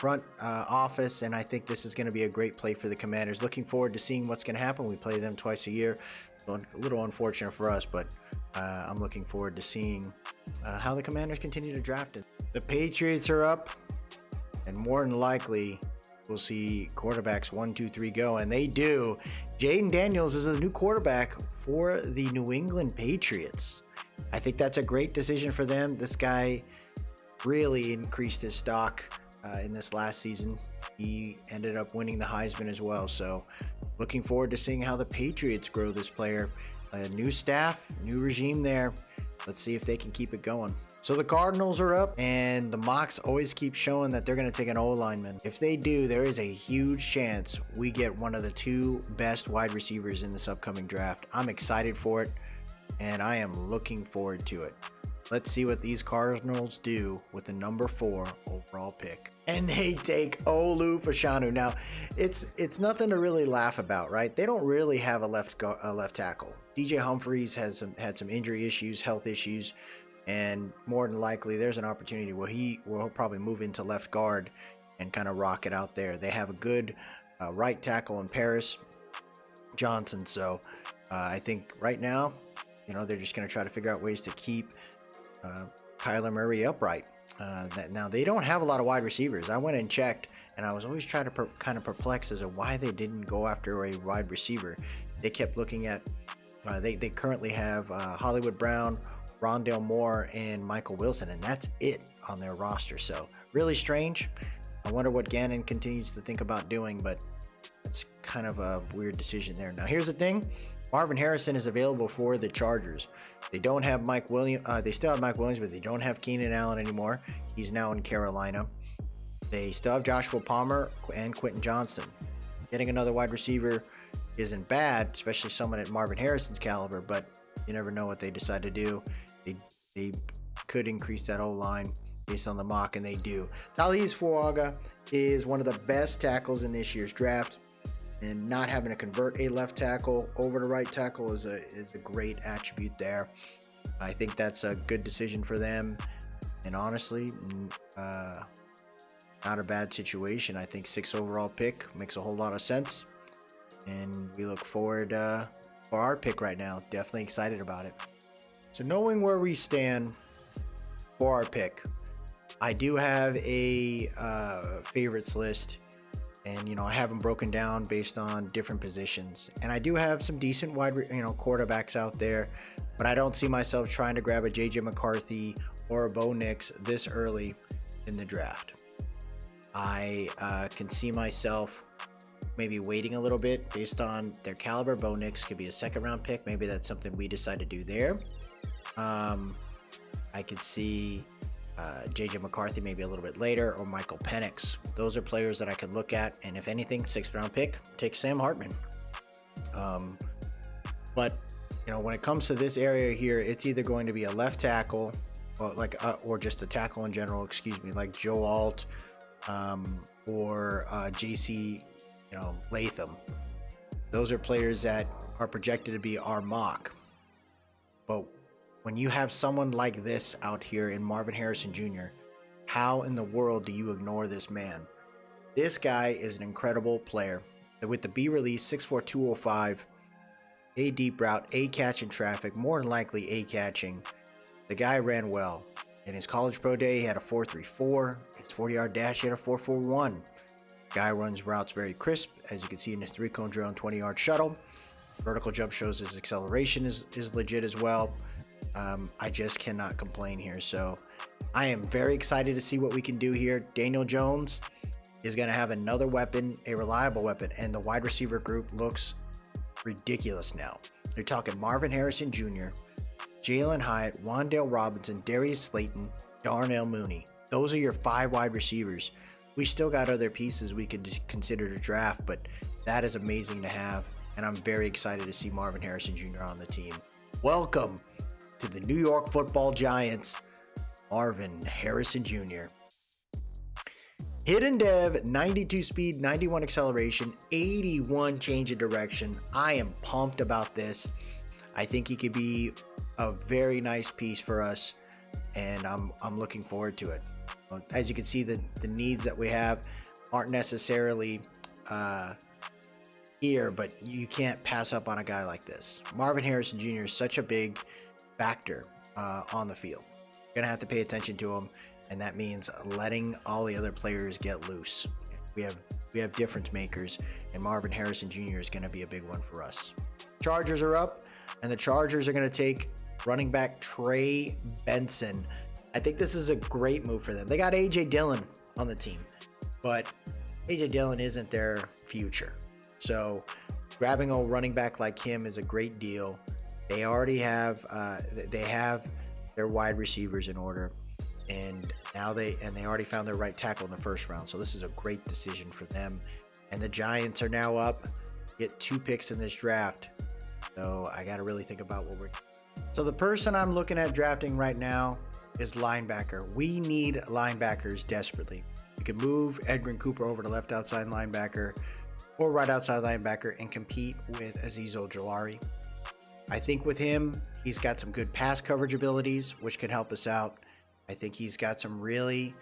front office, and I think this is going to be a great play for the Commanders. Looking forward to seeing what's going to happen. We play them twice a year. So a little unfortunate for us, but I'm looking forward to seeing how the Commanders continue to draft it. The Patriots are up, and more than likely we'll see quarterbacks 1, 2, 3 go, and they do. Jaden Daniels is a new quarterback for the New England Patriots. I think that's a great decision for them. This guy really increased his stock in this last season. He ended up winning the Heisman as well. So looking forward to seeing how the Patriots grow this player. A new staff, new regime there. Let's see if they can keep it going. So the Cardinals are up, and the mocks always keep showing that they're going to take an O-lineman. If they do, there is a huge chance we get one of the 2 best wide receivers in this upcoming draft. I'm excited for it, and I am looking forward to it. Let's see what these Cardinals do with the number 4 overall pick. And they take Olu Fashanu. Now, it's nothing to really laugh about, right? They don't really have a left tackle. DJ Humphries has had some injury issues, health issues, and more than likely there's an opportunity where he'll probably move into left guard and kind of rock it out there. They have a good right tackle in Paris Johnson. So I think right now, they're just going to try to figure out ways to keep Kyler Murray upright. Now they don't have a lot of wide receivers. I went and checked, and I was always trying to kind of perplexed as to why they didn't go after a wide receiver. They kept looking at they currently have Hollywood Brown, Rondale Moore, and Michael Wilson, and that's it on their roster. So really strange. I wonder what Gannon continues to think about doing, but it's kind of a weird decision there. Now here's the thing. Marvin Harrison is available for the Chargers. They don't have Mike Williams. They still have Mike Williams, but they don't have Keenan Allen anymore. He's now in Carolina. They still have Joshua Palmer and Quentin Johnston. Getting another wide receiver isn't bad, especially someone at Marvin Harrison's caliber, but you never know what they decide to do. They could increase that O-line based on the mock, and they do. Talise Fuaga is one of the best tackles in this year's draft, and not having to convert a left tackle over to right tackle is a great attribute there. I think that's a good decision for them, and honestly, not a bad situation. I think 6th overall pick makes a whole lot of sense, and we look forward for our pick right now. Definitely excited about it. So knowing where we stand for our pick, I do have a favorites list, and I have them broken down based on different positions, and I do have some decent quarterbacks out there, but I don't see myself trying to grab a JJ McCarthy or a Bo Nix this early in the draft. I can see myself maybe waiting a little bit based on their caliber. Bo Nix could be a 2nd round pick. Maybe that's something we decide to do there. I could see JJ McCarthy maybe a little bit later, or Michael Penix. Those are players that I could look at, and if anything, 6th round pick, take Sam Hartman. But when it comes to this area here, it's either going to be a left tackle, or just a tackle in general, like Joe Alt, or JC Latham. Those are players that are projected to be our mock. But when you have someone like this out here in Marvin Harrison Jr., how in the world do you ignore this man? This guy is an incredible player. With the B release, 6'4", 205, a deep route, a catch in traffic, more than likely a catching. The guy ran well. In his college pro day, he had a 4.34. His 40-yard dash, he had a 4.41. Guy runs routes very crisp, as you can see in his 3-cone drill and 20-yard shuttle. Vertical jump shows his acceleration is legit as well. I just cannot complain here. So I am very excited to see what we can do here. Daniel Jones is going to have another weapon, a reliable weapon, and the wide receiver group looks ridiculous now. You're talking Marvin Harrison Jr., Jalen Hyatt, Wan'Dale Robinson, Darius Slayton, Darnell Mooney. Those are your 5 wide receivers. We still got other pieces we could just consider to draft, but that is amazing to have, and I'm very excited to see Marvin Harrison Jr. on the team. Welcome to the New York Football Giants, Marvin Harrison Jr. Hidden Dev, 92 speed, 91 acceleration, 81 change of direction. I am pumped about this. I think he could be a very nice piece for us, and I'm looking forward to it. As you can see, the needs that we have aren't necessarily here, but you can't pass up on a guy like this. Marvin Harrison Jr. is such a big factor on the field. You're gonna have to pay attention to him, and that means letting all the other players get loose. We have difference makers, and Marvin Harrison Jr. is gonna be a big one for us. Chargers are up, and the Chargers are gonna take running back Trey Benson. I think this is a great move for them. They got A.J. Dillon on the team, but A.J. Dillon isn't their future. So grabbing a running back like him is a great deal. They already have their wide receivers in order, and now they already found their right tackle in the first round. So this is a great decision for them. And the Giants are now up, get 2 picks in this draft. So I got to really think about what we're. So the person I'm looking at drafting right now is linebacker. We need linebackers desperately. You can move Edgerrin Cooper over to left outside linebacker or right outside linebacker and compete with Azeez Ojulari. I think with him, he's got some good pass coverage abilities, which can help us out. I think he's got some really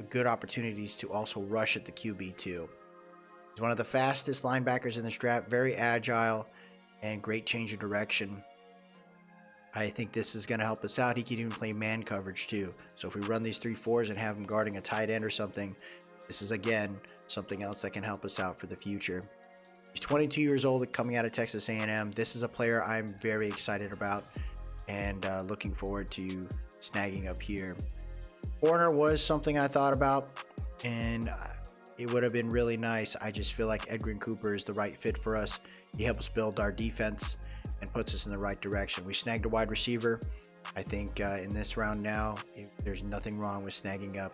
good opportunities to also rush at the QB too. He's one of the fastest linebackers in this draft, very agile and great change of direction. I think this is going to help us out. He can even play man coverage too. So if we run these 3-4s and have him guarding a tight end or something, this is again something else that can help us out for the future. He's 22 years old, coming out of Texas A&M. This is a player I'm very excited about and looking forward to snagging up here. Corner was something I thought about, and it would have been really nice. I just feel like Edgerrin Cooper is the right fit for us. He helps build our defense and puts us in the right direction. We snagged a wide receiver. I think in this round now, there's nothing wrong with snagging up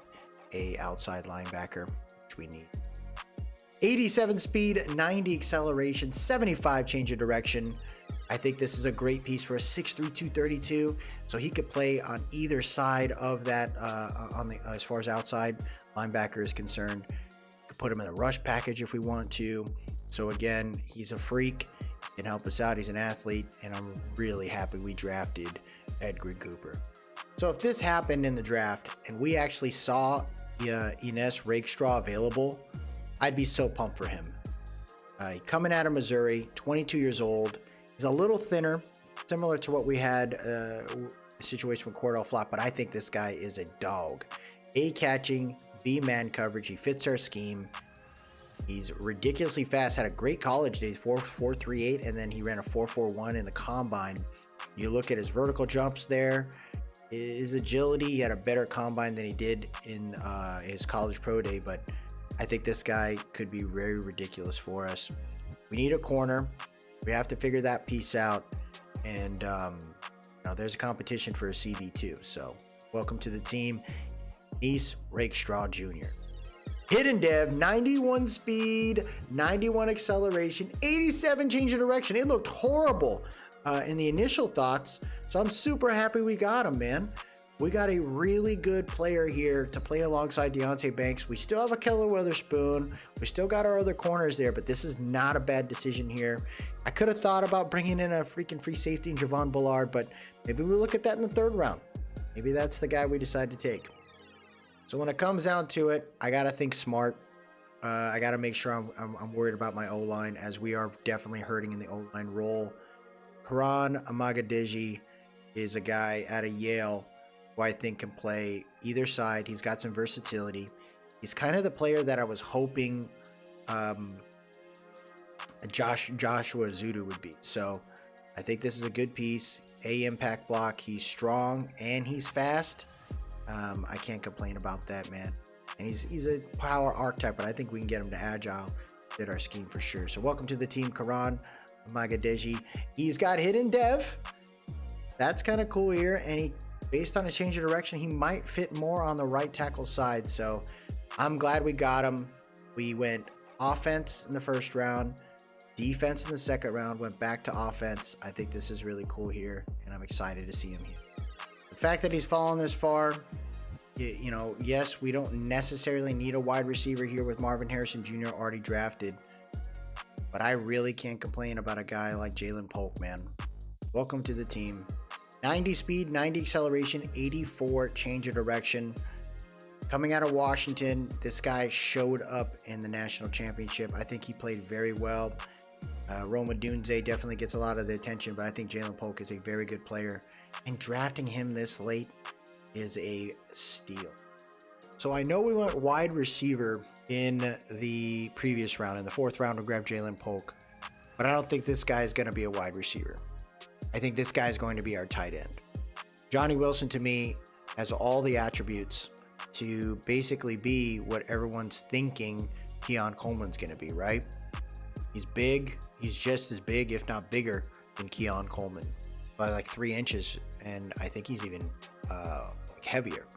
a outside linebacker, which we need. 87 speed, 90 acceleration, 75 change of direction. I think this is a great piece for a 6'3", 232. So he could play on either side of that as far as outside linebacker is concerned. We could put him in a rush package if we want to. So again, he's a freak. He can help us out. He's an athlete, and I'm really happy we drafted Edgerrin Cooper. So if this happened in the draft and we actually saw Ines Rakestraw available, I'd be so pumped for him. Coming out of Missouri, 22 years old. He's a little thinner, similar to what we had a situation with Cordell Flott, but I think this guy is a dog. A catching, B man coverage. He fits our scheme. He's ridiculously fast. Had a great college days, 4.38, and then he ran a 4.41 in the combine. You look at his vertical jumps there, his agility. He had a better combine than he did in his college pro day, but I think this guy could be very ridiculous for us. We need a corner. We have to figure that piece out, and there's a competition for a CB2. So welcome to the team, Ines Rakestraw Jr. Hidden Dev, 91 speed, 91 acceleration, 87 change of direction. It looked horrible in the initial thoughts, so I'm super happy we got him, man. We got a really good player here to play alongside Deonte Banks. We still have a Keller Witherspoon. We still got our other corners there, but this is not a bad decision here. I could have thought about bringing in a freaking free safety in Javon Bullard, but maybe we'll look at that in the 3rd round. Maybe that's the guy we decide to take. So when it comes down to it, I got to think smart. I got to make sure I'm worried about my O-line, as we are definitely hurting in the O-line role. Karan Amagadiji is a guy out of Yale who I think can play either side. He's got some versatility. He's kind of the player that I was hoping Joshua Zudu would be. So I think this is a good piece. A impact block. He's strong and he's fast. I can't complain about that, man. And he's a power archetype, but I think we can get him to agile, fit our scheme for sure. So welcome to the team, Karan Magadeji. He's got hidden dev. That's kind of cool here, and he, based on a change of direction, he might fit more on the right tackle side. So I'm glad we got him. We went offense in the 1st round, defense in the 2nd round, went back to offense. I think this is really cool here, and I'm excited to see him here. The fact that he's fallen this far, yes, we don't necessarily need a wide receiver here with Marvin Harrison Jr. already drafted, but I really can't complain about a guy like Jalen Polk, man. Welcome to the team. 90 speed, 90 acceleration, 84 change of direction. Coming out of Washington, this guy showed up in the national championship. I think he played very well. Roma Dunze definitely gets a lot of the attention, but I think Jalen Polk is a very good player. And drafting him this late is a steal. So I know we went wide receiver in the previous round. In the 4th round, we grabbed Jalen Polk. But I don't think this guy is going to be a wide receiver. I think this guy is going to be our tight end. Johnny Wilson, to me, has all the attributes to basically be what everyone's thinking Keon Coleman's going to be, right? He's big. He's just as big, if not bigger, than Keon Coleman by like 3 inches. And I think he's even heavier.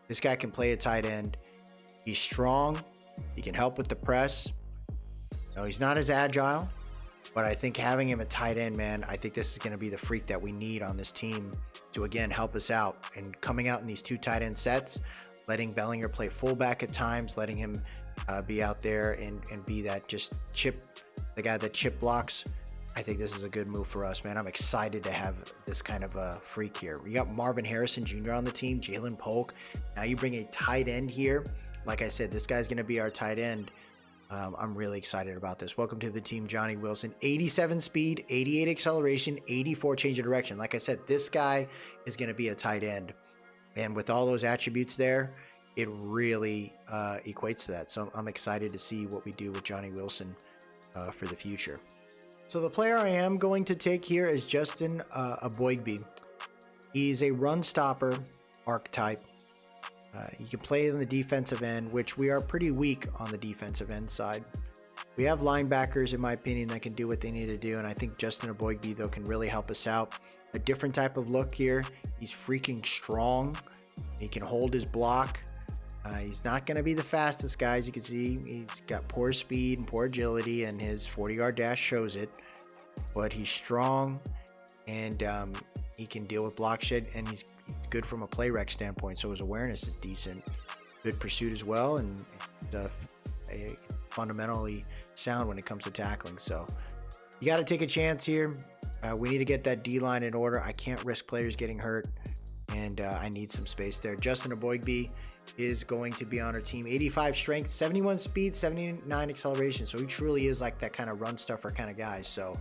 This guy can play a tight end. He's strong. He can help with the press. No, he's not as agile, but I think having him a tight end, man, I think this is going to be the freak that we need on this team to, again, help us out. And coming out in these 2 tight end sets, letting Bellinger play fullback at times, letting him be out there and be that just the guy that chip blocks. I think this is a good move for us, man. I'm excited to have this kind of a freak here. We got Marvin Harrison Jr. on the team, Jalen Polk. Now you bring a tight end here. Like I said, this guy's going to be our tight end. I'm really excited about this. Welcome to the team, Johnny Wilson. 87 speed, 88 acceleration, 84 change of direction. Like I said, this guy is going to be a tight end. And with all those attributes there, it really equates to that. So I'm excited to see what we do with Johnny Wilson for the future. So the player I am going to take here is Justin Aboigbe. He's a run stopper archetype. He can play in the defensive end, which we are pretty weak on the defensive end side. We have linebackers, in my opinion, that can do what they need to do, and I think Justin Aboigbe, though, can really help us out. A different type of look here. He's freaking strong. He can hold his block. He's not going to be the fastest guy, as you can see. He's got poor speed and poor agility, and his 40-yard dash shows it. But he's strong, and he can deal with block shed, and he's good from a play rec standpoint, so his awareness is decent. Good pursuit as well, and fundamentally sound when it comes to tackling. So you got to take a chance here. We need to get that D-line in order. I can't risk players getting hurt, and I need some space there. Justin Aboigbe is going to be on our team. 85 strength, 71 speed, 79 acceleration. So he truly is like that kind of run stuffer kind of guy. So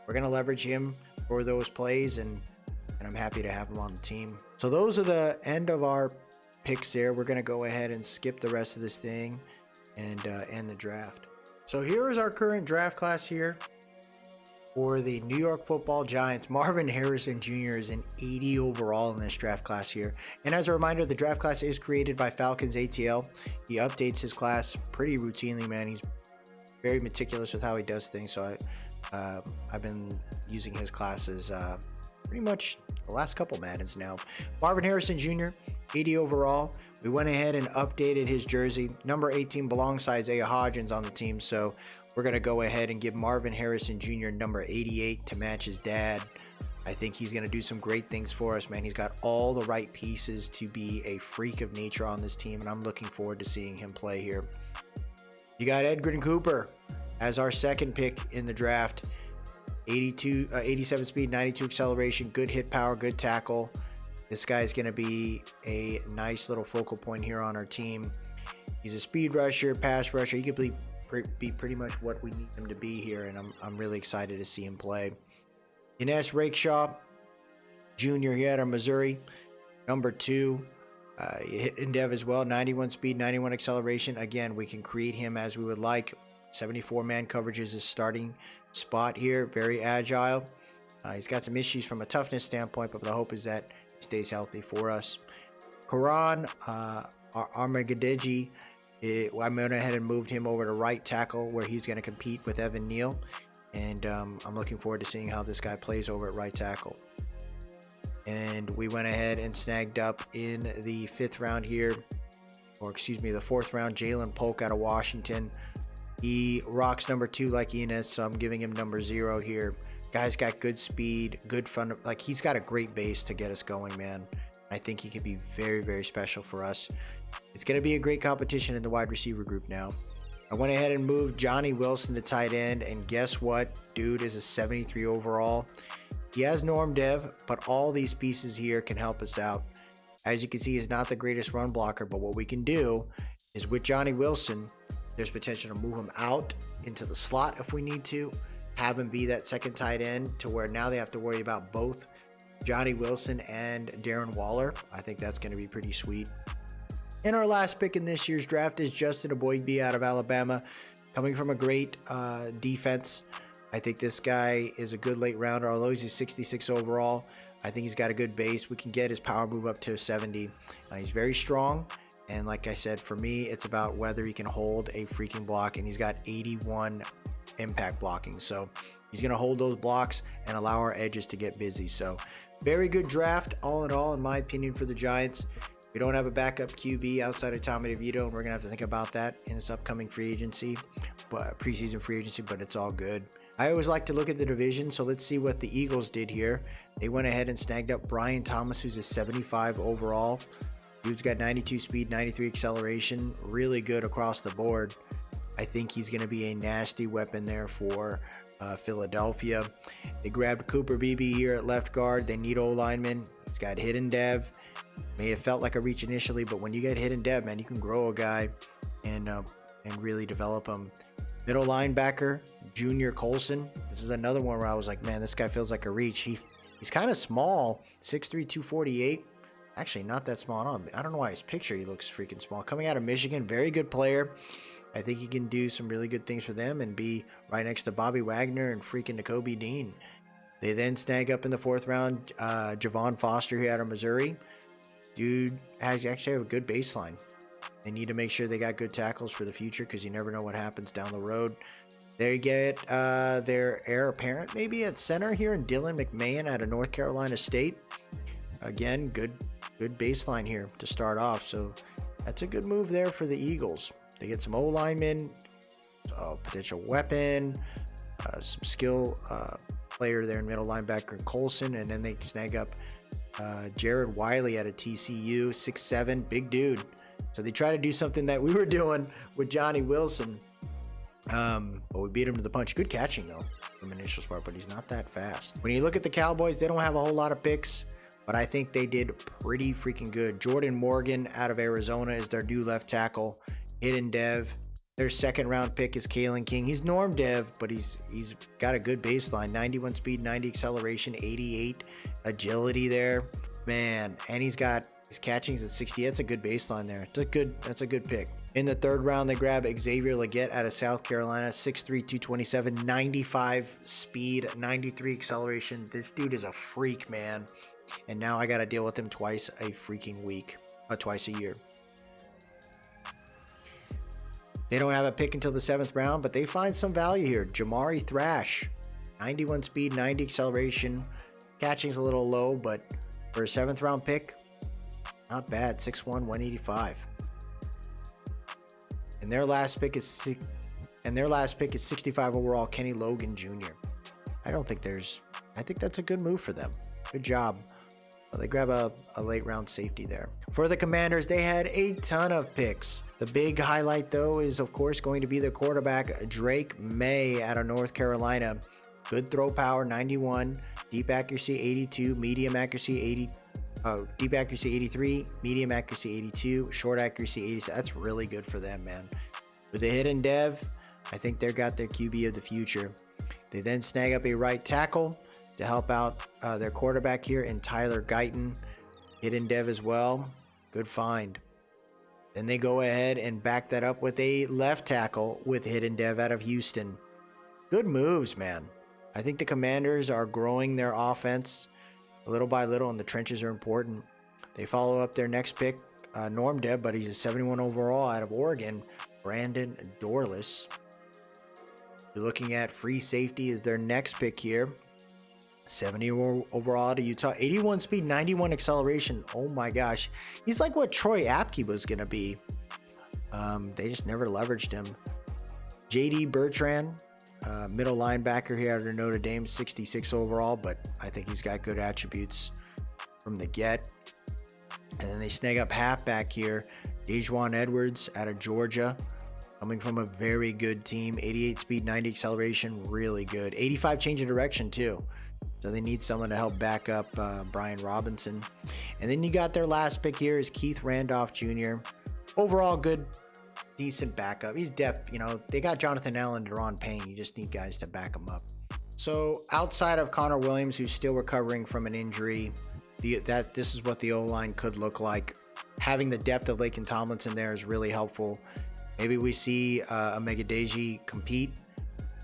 we're going to leverage him for those plays, and I'm happy to have him on the team. So those are the end of our picks there. We're going to go ahead and skip the rest of this thing and end the draft. So here is our current draft class here for the New York Football Giants. Marvin Harrison Jr. is an 80 overall in this draft class here. And as a reminder, the draft class is created by Falcons ATL. He updates his class pretty routinely, man. He's very meticulous with how he does things. So I've been using his classes pretty much the last couple Maddens now. Marvin Harrison Jr., 80 overall. We went ahead and updated his jersey. Number 18 belongs to Isaiah Hodgins on the team, so we're going to go ahead and give Marvin Harrison Jr. number 88 to match his dad. I think he's going to do some great things for us, man. He's got all the right pieces to be a freak of nature on this team, and I'm looking forward to seeing him play here. You got Edgerrin Cooper as our second pick in the draft. 87 speed, 92 acceleration, good hit power, good tackle. This guy is going to be a nice little focal point here on our team. He's a speed rusher, pass rusher. He could be pretty much what we need him to be here, and I'm really excited to see him play. Ines Rakeshaw Jr. here out of Missouri, number 2. Hit in dev as well, 91 speed, 91 acceleration. Again, we can create him as we would like. 74 man coverage is his starting spot here. Very agile. He's got some issues from a toughness standpoint, but the hope is that he stays healthy for us. Karan Armagadeji, I went ahead and moved him over to right tackle, where he's going to compete with Evan Neal, and I'm looking forward to seeing how this guy plays over at right tackle. And we went ahead and snagged up in the 5th round here, or excuse me, the 4th round, Jalen Polk out of Washington. He rocks number 2 like Enos, so I'm giving him number 0 here. Guy's got good speed, good fun. Like, he's got a great base to get us going, man. I think he could be very, very special for us. It's going to be a great competition in the wide receiver group now. I went ahead and moved Johnny Wilson to tight end, and guess what? Dude is a 73 overall. He has norm dev, but all these pieces here can help us out. As you can see, he's not the greatest run blocker, but what we can do is with Johnny Wilson, there's potential to move him out into the slot if we need to, have him be that second tight end to where now they have to worry about both Johnny Wilson and Darren Waller. I think that's going to be pretty sweet. And our last pick in this year's draft is Justin Aboigbe out of Alabama, coming from a great defense. I think this guy is a good late rounder, although he's 66 overall. I think he's got a good base. We can get his power move up to 70. He's very strong. And like I said, for me, it's about whether he can hold a freaking block. And he's got 81 impact blocking. So he's going to hold those blocks and allow our edges to get busy. So very good draft, all in all, in my opinion, for the Giants. We don't have a backup QB outside of Tommy DeVito, and we're going to have to think about that in this upcoming free agency, but preseason free agency, but it's all good. I always like to look at the division, so let's see what the Eagles did here. They went ahead and snagged up Brian Thomas, who's a 75 overall. Dude's got 92 speed, 93 acceleration, really good across the board. I think he's going to be a nasty weapon there for Philadelphia. They grabbed Cooper Beebe here at left guard. They need O-lineman. He's got hidden dev. May have felt like a reach initially, but when you get hidden dev, man, you can grow a guy and really develop him. Middle linebacker, Junior Colson. This is another one where I was like, man, this guy feels like a reach. He's kind of small, 6'3", 248. Actually, not that small. I don't know why his picture he looks freaking small. Coming out of Michigan, very good player. I think he can do some really good things for them and be right next to Bobby Wagner and freaking Nakobe Dean. They then snag up in the 4th round Javon Foster here out of Missouri. Dude actually have a good baseline. They need to make sure they got good tackles for the future because you never know what happens down the road. They get their heir apparent maybe at center here in Dylan McMahon out of North Carolina State. Again, good baseline here to start off. So that's a good move there for the Eagles. They get some O-linemen, potential weapon, some skill player there in middle linebacker Colson, and then they snag up Jared Wiley out of TCU, 6'7", big dude. So they try to do something that we were doing with Johnny Wilson, but we beat him to the punch. Good catching, though, from initial spot, but he's not that fast. When you look at the Cowboys, they don't have a whole lot of picks, but I think they did pretty freaking good. Jordan Morgan out of Arizona is their new left tackle. Hidden dev. Their 2nd round pick is Kalen King. He's norm dev, but he's got a good baseline. 91 speed, 90 acceleration, 88 agility there. Man, and he's got his catchings at 60. That's a good baseline there. That's a good pick. In the 3rd round, they grab Xavier Legette out of South Carolina, 6'3", 227, 95 speed, 93 acceleration. This dude is a freak, man. And now I got to deal with him twice a year. They don't have a pick until the 7th round, but they find some value here. Jamari Thrash, 91 speed, 90 acceleration. Catching's a little low, but for a 7th round pick, not bad. 6'1", 185. And their last pick is 65 overall, Kenny Logan Jr. I think that's a good move for them. Good job. Well, they grab a late round safety there. For the Commanders, they had a ton of picks. The big highlight, though, is, of course, going to be the quarterback, Drake May out of North Carolina. Good throw power, 91. Deep accuracy, 82. Medium accuracy, 80. Deep accuracy, 83. Medium accuracy, 82. Short accuracy, 80. That's really good for them, man. With a hidden dev, I think they got their QB of the future. They then snag up a right tackle to help out their quarterback here in Tyler Guyton. Hidden dev as well. Good find. Then they go ahead and back that up with a left tackle with hidden dev out of Houston. Good moves, man. I think the Commanders are growing their offense little by little, and the trenches are important. They follow up their next pick, norm dev, but he's a 71 overall out of Oregon, Brandon Dorless. You're looking at free safety is their next pick here. 70 overall to Utah, 81 speed, 91 acceleration. Oh my gosh. He's like what Troy Apke was going to be. They just never leveraged him. JD Bertrand, middle linebacker here out of Notre Dame, 66 overall, but I think he's got good attributes from the get. And then they snag up halfback here, Dejuan Edwards out of Georgia, coming from a very good team. 88 speed, 90 acceleration, really good. 85 change of direction too. So they need someone to help back up Brian Robinson. And then you got their last pick here is Keith Randolph Jr. Overall, good, decent backup. He's depth, you know, they got Jonathan Allen and Deron Payne. You just need guys to back him up. So outside of Connor Williams, who's still recovering from an injury, this is what the O-line could look like. Having the depth of Laken Tomlinson there is really helpful. Maybe we see Omegadeji compete.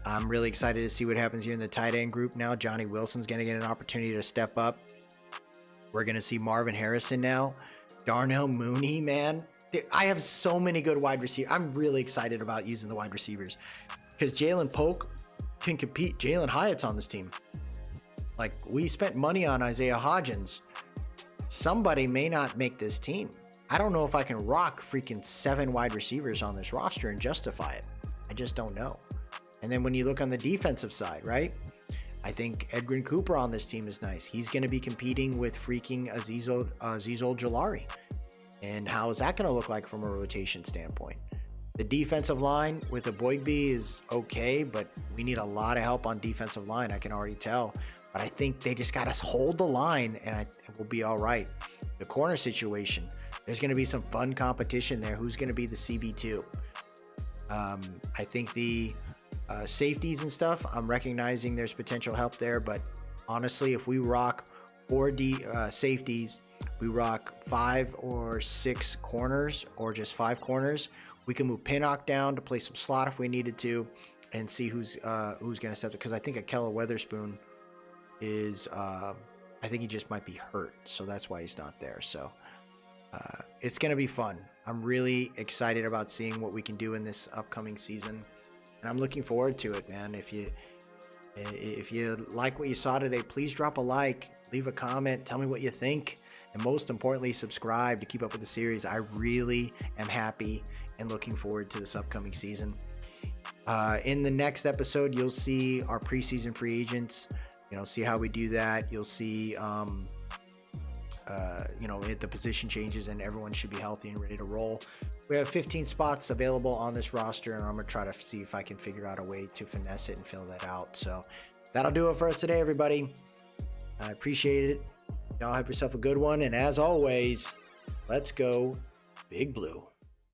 I'm really excited to see what happens here in the tight end group now. Johnny Wilson's going to get an opportunity to step up. We're going to see Marvin Harrison now. Darnell Mooney, man. I have so many good wide receivers. I'm really excited about using the wide receivers because Jalen Polk can compete. Jalen Hyatt's on this team. Like, we spent money on Isaiah Hodgins. Somebody may not make this team. I don't know if I can rock freaking 7 wide receivers on this roster and justify it. I just don't know. And then when you look on the defensive side, right? I think Edwin Cooper on this team is nice. He's going to be competing with freaking Azeez Ojulari. And how is that going to look like from a rotation standpoint? The defensive line with a Boygby is okay, but we need a lot of help on defensive line. I can already tell. But I think they just got to hold the line, and it will be all right. The corner situation, there's going to be some fun competition there. Who's going to be the CB2? I think the safeties and stuff, I'm recognizing there's potential help there, but honestly, if we rock 4 safeties, we rock 5 or 6 corners, or just 5 corners, we can move Pinnock down to play some slot if we needed to, and see who's going to step up. Because I think Akella Weatherspoon is, I think he just might be hurt, so that's why he's not there. So it's going to be fun. I'm really excited about seeing what we can do in this upcoming season. And I'm looking forward to it, man. If you like what you saw today, please drop a like, leave a comment, tell me what you think, and most importantly, subscribe to keep up with the series. I really am happy and looking forward to this upcoming season. In the next episode, you'll see our preseason free agents. You know, see how we do that. You'll see, you know, the position changes, and everyone should be healthy and ready to roll. We have 15 spots available on this roster, and I'm going to try to see if I can figure out a way to finesse it and fill that out. So that'll do it for us today, everybody. I appreciate it. Y'all have yourself a good one. And as always, let's go Big Blue.